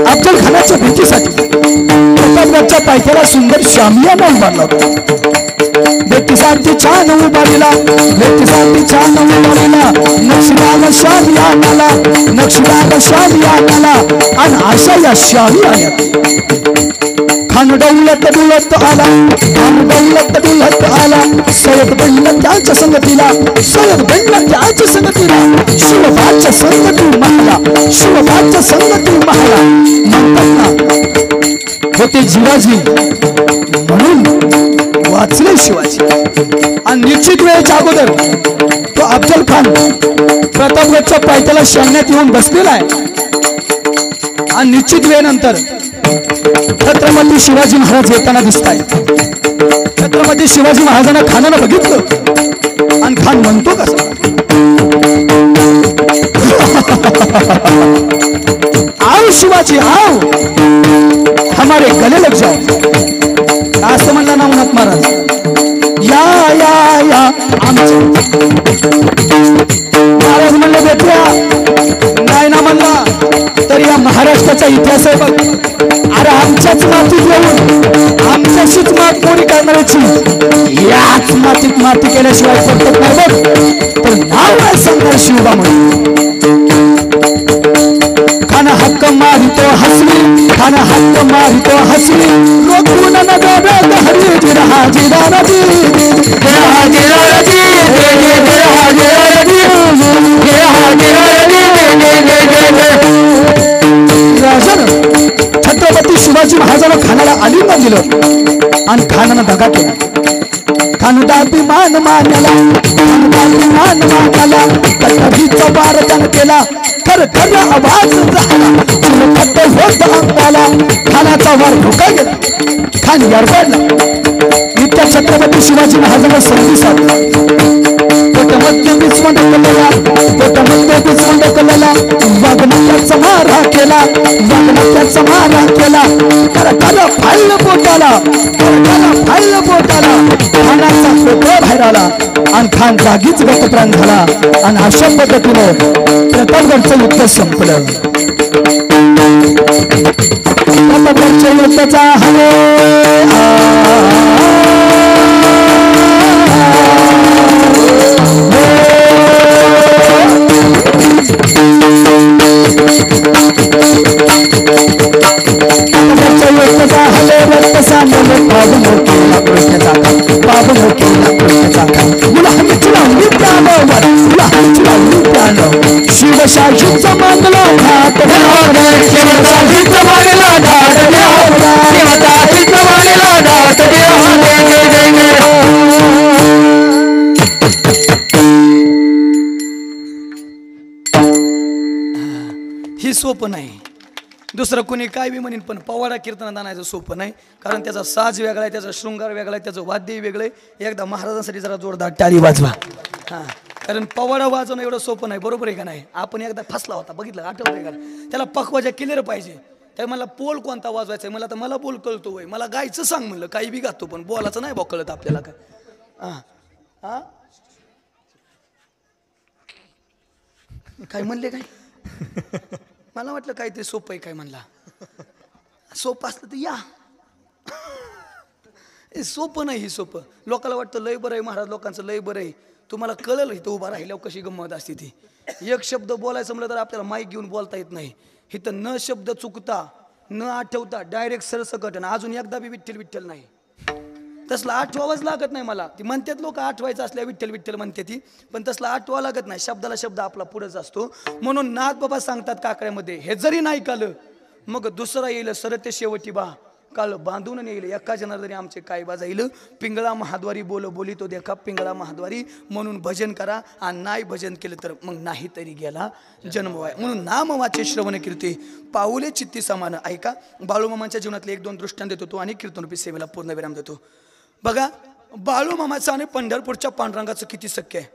अफजल खानाच्या भीतीसाठी प्रतापगडच्या पायथ्याला सुंदर शामियाना उभारला होता. भेटीसाठी छान उभारला, भेटीसाठी छान उभारला. नक्षीदार शामियानाला, नक्षीदार शामियानाला आणि अशा या शामियान्यात खान डौलत डुलत आला, खान डौलत डुलत आला. सय्यद बनला त्याच्या संगतीला, सय्यद बनला त्याच्या संगतीला. शिवबाच्या संगती महला, शिवबाच्या संगती महला. म्हणतात ना होते जिवाजी म्हणून वाचले शिवाजी. आणि निश्चित वेळेच्या अगोदर तो अफजल खान प्रतापगडच्या पायथ्याला शरणात येऊन बसलेला आहे. आणि निश्चित वेळेनंतर छत्रपती शिवाजी महाराज येताना दिसत आहेत. छत्रपती शिवाजी महाराजांना खानानं बघितलं आणि खान म्हणतो कसा, आओ शिवाजी आओ, हमारे गले लग जाओ. असं म्हणला ना उन्हात महाराज. या या या आमचे महाराज म्हणलं बेट्या नाही ना म्हणला तर या महाराष्ट्राचा इतिहास आहे बघ. अरे आमच्याच मातीत येऊन आमच्याशीच मात कोणी करणाऱ्याची, याच मातीत माती केल्याशिवाय पडत नाही बघ. तर नाव काय सांगणार शिवबा म्हणून. खाना हक्क मारितो हसली, खाना हक्क मारितो हसली. रोखून नजर हरी जिरा जिरा रजी, जिरा जिरा रजी, जिरा जिरा रजी, जिरा जिरा रजी. राजानं छत्रपती शिवाजी महाराजांना खानाला आलिंगन दिलं आणि खानानं दगा केला. खानुदा अभिमान मानला, खानुदा अभिमान मानला. कटरीचा वार त्यानं केला, खर खर आवाज झाला. चिरखत होत अंगाला, खानाचा वार धोका गेला. खान यारवाडला. नित्या छत्रपती शिवाजी महाराजांना संधी साधला. पोटामध्ये बिचवंड कलला, पोटामध्ये बिचवंड कलला. वाघनक्याचा मारा केला, वाघनक्याचा मारा केला. खर खर फाईल पोटाला, खर खर फाईल पोटाला. खानाचा पोटो बाहेर आला आणि खान जागीच गतप्राण झाला. आणि अशा पद्धतीने प्रतापगडचं युद्ध संपलं. प्रतापगडच्या युद्धाचा हवे शिवशाहीचा मागला घाट, शिवशाहीचा मागला घाट, शिवशाहीचा मागला घाट. ही सोपं नाही. दुसरं कोणी काय बी म्हणेन, पण पवाडा कीर्तनात आणायचं सोपं नाही, कारण त्याचा साज वेगळा आहे, त्याचा शृंगार वेगळा आहे, त्याचं वाद्य वेगळं आहे. एकदा महाराजांसाठी जरा जोरदार टाळी वाजवा. हां, कारण पवाडा वाजवणं एवढं सोपं नाही, बरोबर आहे का नाही? आपण एकदा फसला होता, बघितलं, आठवतं आहे का? त्याला पखवाजा क्लिअर पाहिजे. त्या मला पोल कोणता वाजवायचा आहे, मला तर मला बोल कळतो होय, मला गायचं सांग म्हणलं, काही बी गातो, पण बोलाचं नाही बा कळत आपल्याला काय. हां हां, काय म्हणले काय? मला वाटलं काय ते सोपं आहे काय म्हणला. सोपं असलं तर या. हे सोपं नाही, हे सोपं. लोकांना वाटतं लय बरं आहे महाराज, लोकांचं लय बरं आहे. तुम्हाला कळलं इथं उभा राहिल्यावर कशी गंमत असते ती. एक शब्द बोलायचं म्हणलं तर आपल्याला माईक घेऊन बोलता येत नाही. इथं न शब्द चुकता न आठवता डायरेक्ट सरसकट, आणि अजून एकदा बी विठ्ठल विठ्ठल नाही. तसला आठवावंच लागत नाही मला. ती म्हणतात लोक आठवायचं असल्या विठ्ठल विठ्ठल म्हणते ती, पण तसला आठवा लागत नाही. शब्दाला शब्द आपला पुढेच असतो. म्हणून नाथ बाबा सांगतात काकड्यामध्ये, हे जरी नाही कालं मग दुसरा येईल सरते शेवटी बा, काळ बांधून येईल एका जनार्दनी आमचे काय बा जाईल. पिंगळा महाद्वारी बोल बोली तो देखा पिंगळा महाद्वारी, म्हणून भजन करा, आणि नाही भजन केलं तर मग नाही तरी गेला जन्म वाया. म्हणून नाम वाचे श्रवण कीर्ती पाऊले चित्ती समान. ऐका, बाळूमामांच्या जीवनातले 1-2 दृष्टांत देतो तो, आणि कीर्तनरूपी सेवेला पूर्ण विराम देतो. बघा, बाळूमामाचं आणि पंढरपूरच्या पांडुरंगाचं किती सख्य आहे.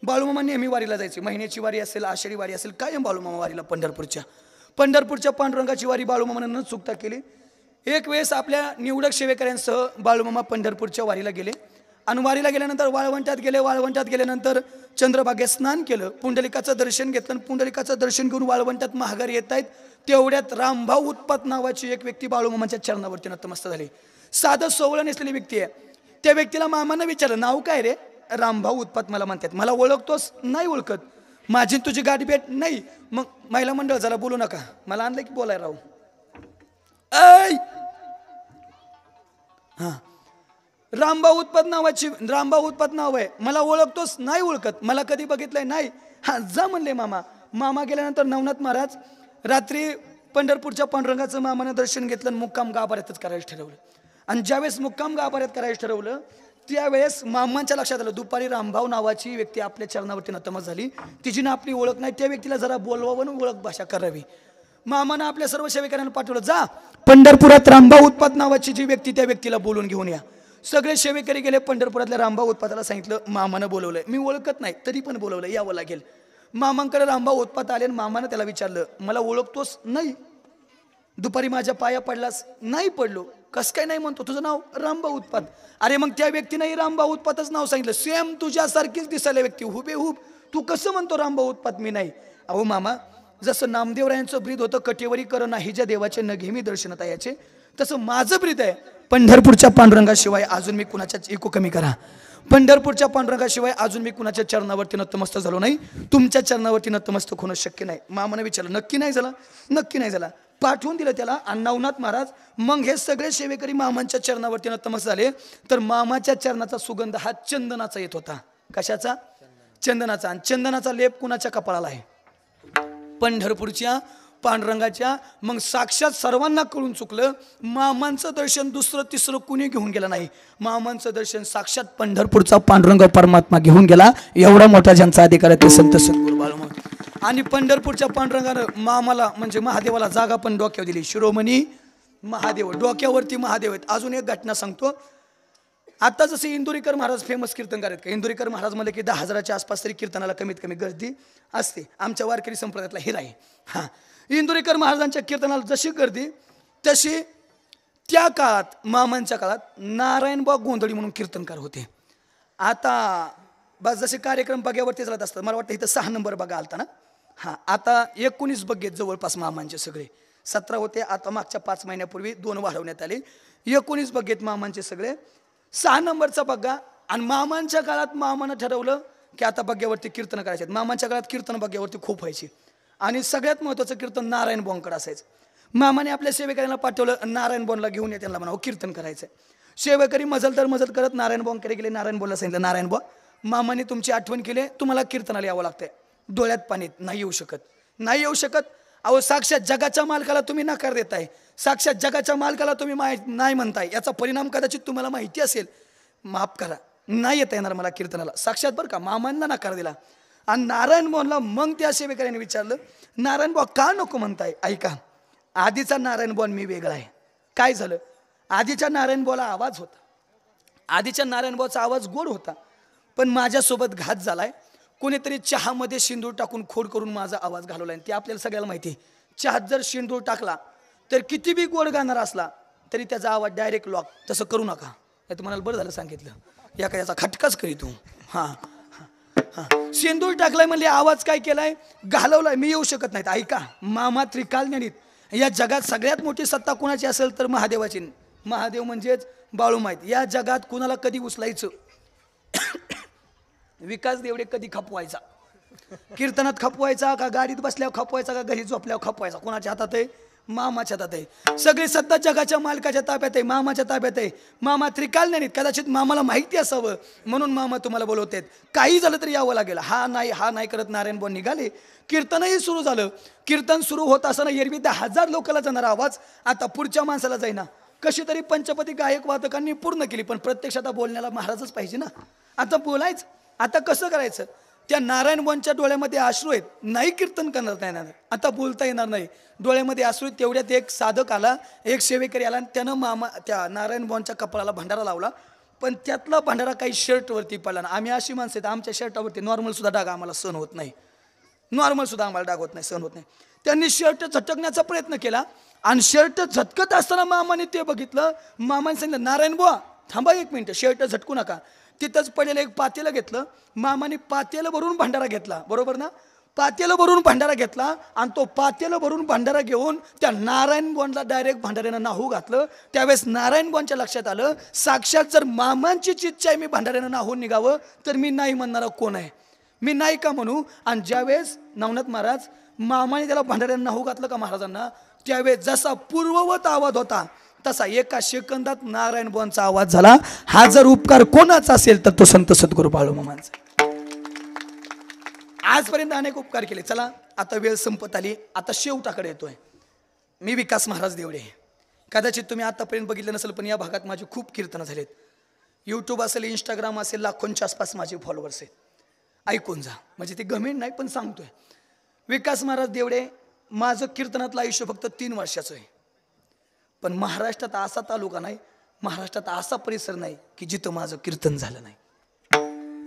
बाळूमामा नेहमी वारीला जायचे, महिन्याची वारी असेल, आषाढी वारी असेल, कायम बाळूमामा वारीला. पंढरपूरच्या पांडुरंगाची वारी बाळूमामानं न चुकता केली. एक वेळेस आपल्या निवडक सेवेकऱ्यांसह बाळूमामा पंढरपूरच्या वारीला गेले, आणि वारीला गेल्यानंतर वाळवंटात गेले. वाळवंटात गेल्यानंतर चंद्रभागेत स्नान केलं, पुंडलिकाचं दर्शन घेतलं, आणि पुंडलिकाचं दर्शन घेऊन वाळवंटात महागारी येत आहेत. तेवढ्यात रामभाऊ उत्पात नावाची एक व्यक्ती बाळूमामाच्या चरणावरती नतमस्तक झाली. साधं सोवळं नेसलेली व्यक्ती आहे. त्या व्यक्तीला मामानं विचारलं, नाव काय रे? रामभाऊ उत्पात मला म्हणतात. मला ओळखतोस? नाही ओळखत. माझी तुझी गाठ भेट? नाही. मग महिला मंडळ झाला, बोलू नका, मला आणलं की बोलाय राहू. हा, रामभाऊ उत्पात नाव आहे. मला ओळखतोस? नाही ओळखत. मला कधी बघितलंय? नाही. हा, जा म्हणले मामा. मामा गेल्यानंतर नवनाथ महाराज रात्री पंढरपूरच्या पांडुरंगाचं मामानं दर्शन घेतलं, आणि मुक्काम गाभाऱ्यातच करायचं ठरवलं. आणि ज्यावेळेस मुक्काम गाभाऱ्यात करायचं ठरवलं, त्यावेळेस मामांच्या लक्षात आलं, दुपारी रामभाऊ नावाची व्यक्ती आपल्या चरणावरती नतमस्तक झाली. तिची ना आपली ओळख नाही, त्या व्यक्तीला जरा बोलवावं, ओळख भाषा करावी. मामानं आपल्या सर्व सेवेकऱ्यांना पाठवलं, जा पंढरपुरात रामभाऊ उत्पात नावाची जी व्यक्ती, त्या व्यक्तीला बोलून घेऊन या. सगळे सेवेकरी गेले. पंढरपुरातल्या रामभाऊ उत्पाताला सांगितलं, मामानं बोलवलंय, मी ओळखत नाही तरी पण बोलवलं, यावं लागेल. मामांकडे रामभाऊ उत्पात आले, आणि मामानं त्याला विचारलं, मला ओळखतोस? नाही. दुपारी माझ्या पाया पडलास? नाही पडलो. कस काय नाही म्हणतो? तुझं नाव रामभाऊ उत्पात. अरे मग त्या व्यक्तीने रामभाऊ उत्पातच नाव सांगितलं, सेम तुझ्यासारखीच दिसायला व्यक्ती, हुबेहूब. तू कसं म्हणतो रामभाऊ उत्पात? मी नाही. अहो मामा, जसं नामदेवरायांचं ब्रीद होतं, कटेवरी कर नाही ज्या देवाचे न घेमी दर्शनता याचे, तसं माझं ब्रीद आहे. पंढरपूरच्या पांडुरंगाशिवाय अजून मी कुणाच्या इको कमी करा, पंढरपूरच्या पांडुरंगाशिवाय अजून मी कुणाच्या चरणावरती नतमस्तक झालो नाही. तुमच्या चरणावरती नतमस्तक होणं शक्य नाही. मामानं विचारलं, नक्की नाही झाला? नक्की नाही झाला. पाठवून दिलं त्याला, आणि नवनाथ महाराज मग हे सगळे सेवेकरी मामांच्या चरणावरती नतमस्तक झाले. तर मामाच्या चरणाचा सुगंध हा चंदनाचा येत होता. कशाचा? चंदनाचा. आणि चंदनाचा लेप कुणाच्या कपाळाला आहे? पंढरपूरच्या पांडुरंगाच्या. मग साक्षात सर्वांना कळून चुकलं, मामांचं दर्शन दुसरं तिसरं कुणी घेऊन गेलं नाही. मामांचं दर्शन साक्षात पंढरपूरचा पांडुरंग परमात्मा घेऊन गेला. एवढा मोठा ज्यांचा अधिकार आहे ते संत सद्गुरू बाळूमामा. आणि पंढरपूरच्या पांडुरंगानं मामाला म्हणजे महादेवाला जागा पण डोक्यावर दिली. शिरोमणी महादेव, डोक्यावरती महादेव आहेत. अजून एक घटना सांगतो. आता जसे इंदुरीकर महाराज फेमस कीर्तनकार आहेत का, इंदुरीकर महाराज म्हणले की 10,000च्या आसपास तरी कीर्तनाला कमीत कमी गर्दी असते. आमच्या वारकरी संप्रदायातला हिरा आहे. हां, इंदुरीकर महाराजांच्या कीर्तनाला जशी गर्दी, तशी त्या काळात मामांच्या काळात नारायणबा गोंधळी म्हणून कीर्तनकार होते. आता बस जसे कार्यक्रम बघ्यावरती चालत असतात. मला वाटतं इथं 6 नंबर बघा आलता ना. हां, आता 19 बघेत जवळपास मामांचे सगळे. 17 होते, आता मागच्या 5 महिन्यापूर्वी 2 वाढवण्यात आले. 19 बघेत मामांचे सगळे. 6 नंबरचा बघा. आणि मामांच्या काळात मामानं ठरवलं की आता बघ्यावरती कीर्तन करायचे. मामांच्या काळात कीर्तन बघ्यावरती खूप व्हायची, आणि सगळ्यात महत्त्वाचं कीर्तन नारायण बोंकडे असायचं. मामाने आपल्या सेवेकऱ्यांना पाठवलं, नारायण बोनला घेऊन ये, त्यांना म्हणावं कीर्तन करायचं. सेवेकरी मजल करत नारायण बोंकडे गेले. नारायण बोनला सांगितलं, नारायण बो, मामाने तुमची आठवण केली, तुम्हाला कीर्तनाला यावं लागतंय. डोळ्यात पाणी, नाही येऊ शकत, नाही येऊ शकत. अहो, साक्षात जगाच्या मालकाला तुम्ही नकार देताय, साक्षात जगाच्या मालकाला तुम्ही नाही म्हणताय. याचा परिणाम कदाचित तुम्हाला माहिती असेल. माफ करा, नाही येता येणार मला कीर्तनाला. साक्षात बरं का, मामांना नकार दिला. आणि नारायण बोनला मग त्या सेवेकऱ्याने विचारलं, नारायण बुवा का नको म्हणताय? ऐका, आधीचा नारायण बुवा मी वेगळा आहे. काय झालं, आधीच्या नारायण बुवाला आवाज होता, आधीच्या नारायण बुवाचा आवाज गोड होता, पण माझ्यासोबत घात झालाय. कोणीतरी चहामध्ये शेंदूर टाकून खोड करून माझा आवाज घालवलाय. ते आपल्याला सगळ्याला माहिती आहे. चहात जर शेंदूर टाकला तर किती बी गोड गाणार असला तरी त्याचा आवाज डायरेक्ट लॉक. तसं करू नका. हे तुम्हाला बरं झालं सांगितलं. या काय याचा खटकाच करी तू. हां हां, शेंदूर टाकलाय म्हणजे आवाज काय केलाय, घालवलाय. मी येऊ शकत नाहीत. ऐका, मामा त्रिकाल ज्ञानीत. या जगात सगळ्यात मोठी सत्ता कोणाची असेल तर महादेवाची. महादेव म्हणजेच बाळू माहीत. या जगात कुणाला कधी उचलायचं, विकास देवडे कधी खपवायचा, कीर्तनात खपवायचा का गाडीत बसल्यावर खपवायचा का घरी झोपल्यावर खपवायचा, कोणाच्या हातात आहे, मामाच्या हातात आहे. सगळी सत्ता जगाच्या मालकाच्या ताब्यात आहे, मामाच्या ताब्यात आहे. मामा त्रिकाल ज्ञानीत. कदाचित मामाला माहिती असावं म्हणून मामा तुम्हाला बोलवतात. काही झालं तरी यावं लागेल. हा नाही करत नारायण बुवा निघाले. कीर्तनही सुरू झालं. कीर्तन सुरू होत असताना एरवी 10,000 लोकांना जाणारा आवाज आता पुढच्या माणसाला जाईना. कशी तरी पंचपदी गायक वादकांनी पूर्ण केली, पण प्रत्यक्षात बोलण्याला महाराजच पाहिजे ना. आता बोलायचं, आता कसं करायचं. त्या नारायण बुवांच्या डोळ्यामध्ये अश्रू आहेत. नाही कीर्तन करता येणार, आता बोलता येणार नाही. डोळ्यामध्ये अश्रू. तेवढ्यात एक साधक आला, एक सेवेकरी आला, आणि त्यानं मामा त्या नारायण बुवांच्या कपाळाला भंडारा लावला. पण त्यातला भंडारा काही शर्टवरती पडला ना. आम्ही अशी माणसं आहेत, आमच्या शर्टावरती नॉर्मल सुद्धा डाग आम्हाला सहन होत नाही. नॉर्मल सुद्धा आम्हाला डाग होत नाही, सहन होत नाही. त्यांनी शर्ट झटकण्याचा प्रयत्न केला आणि शर्ट झटकत असताना मामाने ते बघितलं. मामाने सांगितलं, नारायण बुवा थांबा एक मिनिट, शर्ट झटकू नका. तिथंच पडलेलं एक पातेलं घेतलं. मामाने पातेलं भरून भंडारा घेतला, बरोबर ना. पातेलं भरून भंडारा घेतला आणि तो पातेलं भरून भंडारा घेऊन त्या नारायण बुवांना डायरेक्ट भंडाऱ्यानं नाहू घातलं. त्यावेळेस नारायण बुवांच्या लक्षात आलं, साक्षात जर मामांचीच इच्छा आहे मी भंडाऱ्यानं नाहून निघावं, तर मी नाही म्हणणारा कोण आहे, मी नाही का म्हणू. आणि ज्यावेळेस नवनाथ महाराज मामाने त्याला भंडाऱ्यानं नाहू घातलं का महाराजांना, त्यावेळेस जसा पूर्ववत आवाज होता तसा एका सेकंदात नारायण बुवांचा आवाज झाला. हा जर उपकार कोणाचा असेल तर तो संत सद्गुरू बाळूमामांचा. आजपर्यंत अनेक उपकार केले. चला आता वेळ संपत आली, आता शेवटाकडे येतोय. मी विकास महाराज देवडे. कदाचित तुम्ही आतापर्यंत बघितलं नसेल, पण या भागात माझी खूप कीर्तनं झालेत. यूट्यूब असेल, इंस्टाग्राम असेल, लाखोंच्या आसपास माझे फॉलोअर्स आहेत. ऐकून जा, म्हणजे ते गमेंट नाही पण सांगतोय. विकास महाराज देवडे, माझं कीर्तनातलं आयुष्य फक्त 3 वर्षाचं आहे. पण महाराष्ट्रात असा तालुका नाही, महाराष्ट्रात असा परिसर नाही की जिथं माझं कीर्तन झालं नाही.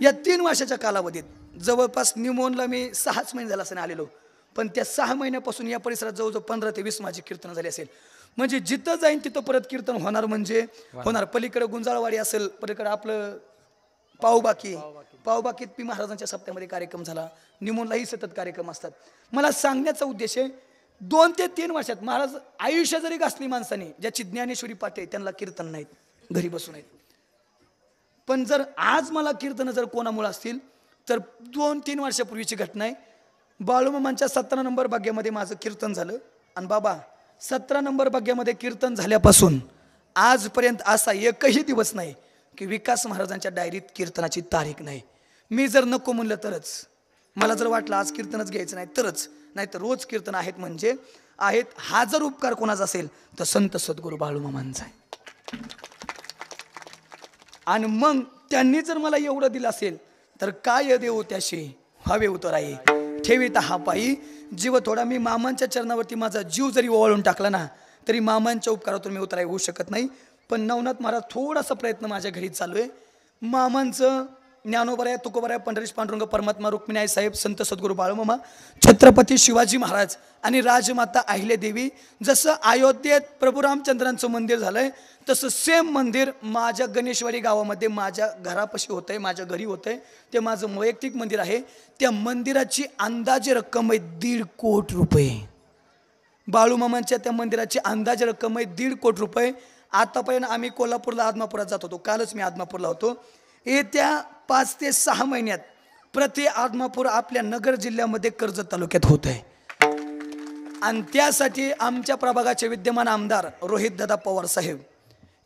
या 3 वर्षाच्या कालावधीत जवळपास न्यूमोनला मी 6 महिने झाला असं आलेलो, पण त्या 6 महिन्यापासून या परिसरात जवळजवळ 15 ते 20 माझी कीर्तन झाली असेल. म्हणजे जिथं जाईन तिथं परत कीर्तन होणार म्हणजे होणार. पलीकडे गुंजाळवाडी असेल, पलीकडे आपलं पावबाकीत पी महाराजांच्या सप्त्यामध्ये कार्यक्रम झाला. न्यूमोनलाही सतत कार्यक्रम असतात. मला सांगण्याचा उद्देश आहे, 2 ते 3 वर्षात महाराज आयुष्य जरी घासली माणसाने, ज्याची ज्ञानेश्वरी पाठे त्यांना कीर्तन नाहीत, घरी बसून आहेत. पण जर आज मला कीर्तन जर कोणामुळे असतील तर 2-3 वर्षापूर्वीची घटना आहे. बाळूमामांच्या 17 नंबर भाग्यामध्ये माझं कीर्तन झालं. आणि बाबा 17 नंबर भाग्यामध्ये कीर्तन झाल्यापासून आजपर्यंत असा एकही दिवस नाही की विकास महाराजांच्या डायरीत कीर्तनाची तारीख नाही. मी जर नको म्हणलं तरच, मला जर वाटलं आज कीर्तनच घ्यायचं नाही तरच, नाही तर रोज कीर्तन आहेत म्हणजे आहेत. हा जर उपकार कोणाचा असेल तर संत सद्गुरू बाळूमामांचा आहे. आणि मग त्यांनी जर मला एवढं दिलं असेल तर काय देऊ त्याशी हवे उतराई ठेवीत हा पायी जीव थोडा. मी मामांच्या चरणावरती माझा जीव जरी ओवाळून टाकला ना तरी मामांच्या उपकारातून मी उतराई होऊ शकत नाही. पण नवनाथ महाराज थोडासा प्रयत्न माझ्या घरी चालू आहे. मामांचं ज्ञानोबराय, तुकोबराय, पंढरीश पांडुरंग, परमात्मा रुक्मिणी आई साहेब, संत सद्गुरू बाळूमामा, छत्रपती शिवाजी महाराज आणि राजमाता अहिल्यादेवी. जसं अयोध्येत प्रभू रामचंद्रांचं मंदिर झालंय तसं सेम मंदिर माझ्या गणेशवाडी गावामध्ये माझ्या घरापाशी होतंय, माझ्या घरी होतंय. ते माझं वैयक्तिक मंदिर आहे. त्या मंदिराची अंदाजे रक्कम आहे 1.5 कोटी रुपये. बाळूमामांच्या त्या मंदिराची अंदाजे रक्कम आहे 1.5 कोटी रुपये. आतापर्यंत आम्ही कोल्हापूरला, आदमापुरात जात होतो. कालच मी आदमापूरला होतो. येत्या 5 ते 6 महिन्यात प्रति आदमापूर आपल्या नगर जिल्ह्यामध्ये कर्जत तालुक्यात होत आहे. आणि त्यासाठी आमच्या प्रभागाचे विद्यमान आमदार रोहितदादा पवार साहेब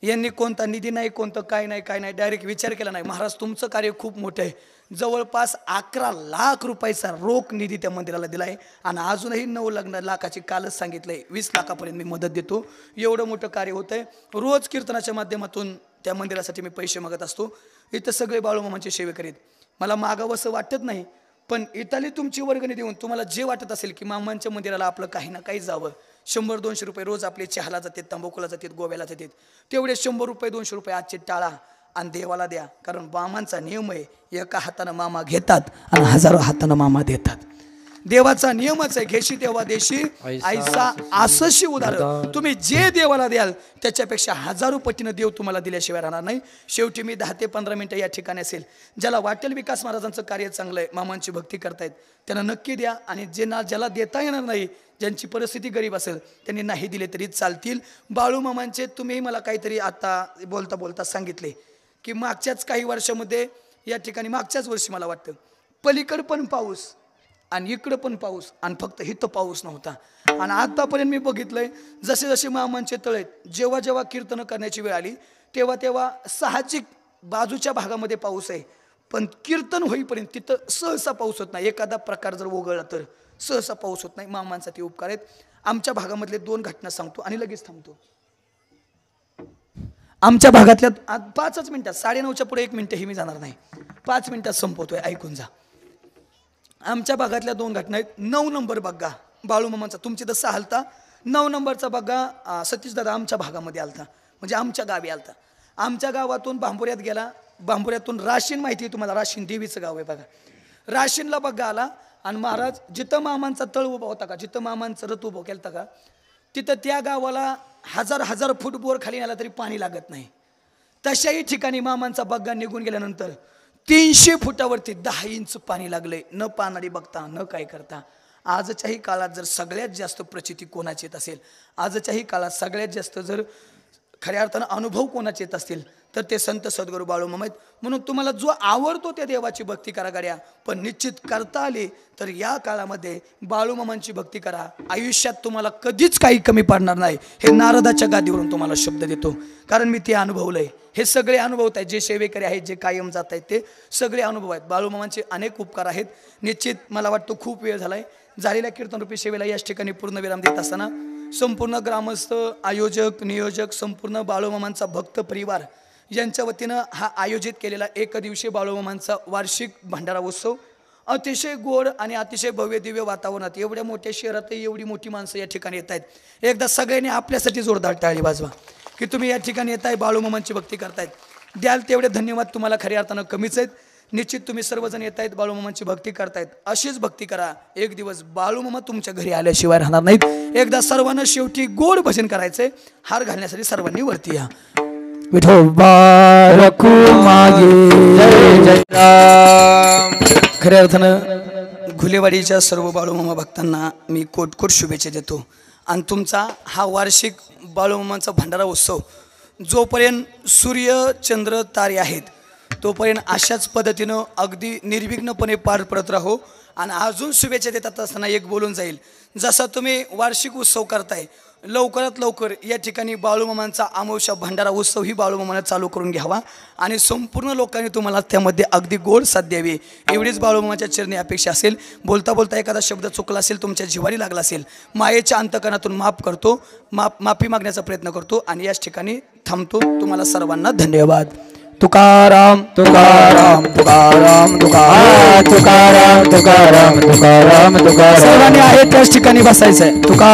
यांनी कोणता निधी नाही, कोणतं काय नाही डायरेक्ट विचार केला नाही. महाराज तुमचं कार्य खूप मोठं आहे. जवळपास 11 लाख रुपयाचा रोख निधी त्या मंदिराला दिला आहे. आणि अजूनही 9 लाखाची कालच सांगितलंय 20 लाखापर्यंत मी मदत देतो. एवढं मोठं कार्य होतं आहे. रोज कीर्तनाच्या माध्यमातून त्या मंदिरासाठी मी पैसे मागत असतो. इथं सगळे बाळूमामांचे सेवेकरी आहेत. मला मागावंसं वाटत नाही, पण इथली तुमची वर्गणी देऊन तुम्हाला जे वाटत असेल की मामांच्या मंदिराला आपलं काही ना काही जावं, 100-200 रुपये रोज आपले चहाला जातात, तंबाखूला जातात, गोव्याला जातात, तेवढे 100-200 रुपये आजचे टाळा आणि देवाला द्या. कारण मामांचा नियम आहे, एका हातानं मामा घेतात आणि हजारो हातानं मामा देतात. देवाचा नियमच आहे, घेशी तेव्हा देशी ऐसा असशी उदार. तुम्ही जे देवाला द्याल त्याच्यापेक्षा हजारो पटीनं देव तुम्हाला दिल्याशिवाय राहणार नाही. शेवटी मी 10 ते 15 मिनिटं या ठिकाणी असेल. ज्याला वाटेल विकास महाराजांचं कार्य चांगलं आहे, मामांची भक्ती करतायत, त्यांना नक्की द्या. आणि ज्याला देता येणार नाही, ज्यांची परिस्थिती गरीब असेल, त्यांनी नाही दिले तरी चालतील. बाळू मामांचे तुम्ही मला काहीतरी आता बोलता बोलता सांगितले की मागच्याच काही वर्षामध्ये या ठिकाणी, मागच्याच वर्षी मला वाटतं पलीकड पण पाऊस आणि इकडं पण पाऊस आणि फक्त इथं पाऊस नव्हता. आणि आतापर्यंत मी बघितलंय जसे जसे मामांचे तळ आहेत, जेव्हा जेव्हा कीर्तनं करण्याची वेळ आली तेव्हा तेव्हा साहजिक बाजूच्या भागामध्ये पाऊस आहे, पण कीर्तन होईपर्यंत तिथं सहसा पाऊस होत नाही. एखादा प्रकार जर वगळला तर सहसा पाऊस होत नाही. मामांचा ते उपकार आहेत. आमच्या भागामधले 2 घटना सांगतो आणि लगेच थांबतो. आमच्या भागातल्या 5 मिनिटात, 9:30च्या पुढे 1 मिनिटही मी जाणार नाही, 5 मिनिटात संपवतोय, ऐकून जा. आमच्या भागातल्या 2 घटना आहेत. 9 नंबर बग्गा बाळू मामांचा, तुमची तर 6 आलता. 9 नंबरचा बग्गा सतीश दादा आमच्या भागामध्ये आलता, म्हणजे आमच्या गावी आलता. आमच्या गावातून बांबुऱ्यात गेला. बांबुऱ्यातून राशीन, माहिती आहे तुम्हाला, राशीन देवीचं गाव आहे बघा. राशीनला बग्गा आला आणि महाराज जिथं मामांचा तळ उभा होता का, जिथं मामांचं रथ उभं केलं का, तिथं त्या गावाला 1000 फूट बोर खाली आला तरी पाणी लागत नाही. तशाही ठिकाणी मामांचा बग्गा निघून गेल्यानंतर 300 फुटावरती 10 इंच पाणी लागले, न पानाडी बघता न काय करता. आजच्याही काळात जर सगळ्यात जास्त प्रचिती कोणाची येत असेल, आजच्याही काळात सगळ्यात जास्त जर खऱ्या अर्थानं अनुभव कोणाचे येत असतील तर ते संत सद्गुरू बाळू मामा आहेत. म्हणून तुम्हाला जो आवडतो त्या देवाची भक्ती करा गाड्या, पण निश्चित करता आली तर या काळामध्ये बाळू मामांची भक्ती करा. आयुष्यात तुम्हाला कधीच काही कमी पडणार नाही, हे नारदाच्या गादीवरून तुम्हाला शब्द देतो, कारण मी ते अनुभवलंय. हे सगळे अनुभवत आहेत, जे सेवेकरी आहेत, जे कायम जात आहेत, ते सगळे अनुभव आहेत. बाळू मामांचे अनेक उपकार आहेत. निश्चित मला वाटतं खूप वेळ झालाय. झालेल्या कीर्तनरूपी सेवेला याच ठिकाणी पूर्ण विराम देत असताना संपूर्ण ग्रामस्थ, आयोजक, नियोजक, संपूर्ण बाळू मामांचा भक्त परिवार यांच्या वतीनं हा आयोजित केलेला 1 दिवसीय बाळू मामांचा वार्षिक भंडारा उत्सव अतिशय गोड आणि अतिशय भव्य दिव्य वातावरणात, एवढ्या मोठ्या शहरातही एवढी मोठी माणसं या ठिकाणी येत आहेत. एकदा सगळ्यांनी आपल्यासाठी जोरदार टाळी वाजवा की तुम्ही या ठिकाणी येताय, बाळू मामांची भक्ती करतायत. द्याल तेवढे धन्यवाद तुम्हाला खऱ्या अर्थानं कमीच आहेत. निश्चित तुम्ही सर्वजण येत आहेत, बाळू मामांची भक्ती करतायत. अशीच भक्ती करा. एक दिवस बाळू मामा तुमच्या घरी आल्याशिवाय राहणार नाहीत. एकदा सर्वांना शेवटी गोड भजन करायचंय. हार घालण्यासाठी सर्वांनी वरती या. विठोबा रखू मागे जय जय राम. खऱ्या अर्थानं घुलेवाडीच्या सर्व बाळू मामा भक्तांना मी कोट शुभेच्छा देतो. आणि तुमचा हा वार्षिक बाळू मामांचा भंडारा उत्सव जोपर्यंत सूर्य चंद्र तारे आहेत तोपर्यंत अशाच पद्धतीनं अगदी निर्विघ्नपणे पार पडत राहो. आणि अजून शुभेच्छा देतात असताना एक बोलून जाईल, जसा तुम्ही वार्षिक उत्सव करताय लवकरात लवकर या ठिकाणी बाळू मामांचा अमावस्या भंडारा उत्सव ही बाळू मामांना चालू करून घ्यावा आणि संपूर्ण लोकांनी तुम्हाला त्यामध्ये अगदी गोड साथ द्यावी, एवढीच बाळू मामाच्या चरणी अपेक्षा असेल. बोलता बोलता एखादा शब्द चुकला असेल, तुमच्या जिव्हारी लागला असेल, मायेच्या अंतकरणातून माफ करतो, माफी मागण्याचा प्रयत्न करतो आणि याच ठिकाणी थांबतो. तुम्हाला सर्वांना धन्यवाद. तुकाराम तुकाराम तुकाराम तुकाराम तुकाराम तुकाराम तुकाराम तुकाराम. सर्वांनी आहे त्याच ठिकाणी बसायचंय. तुका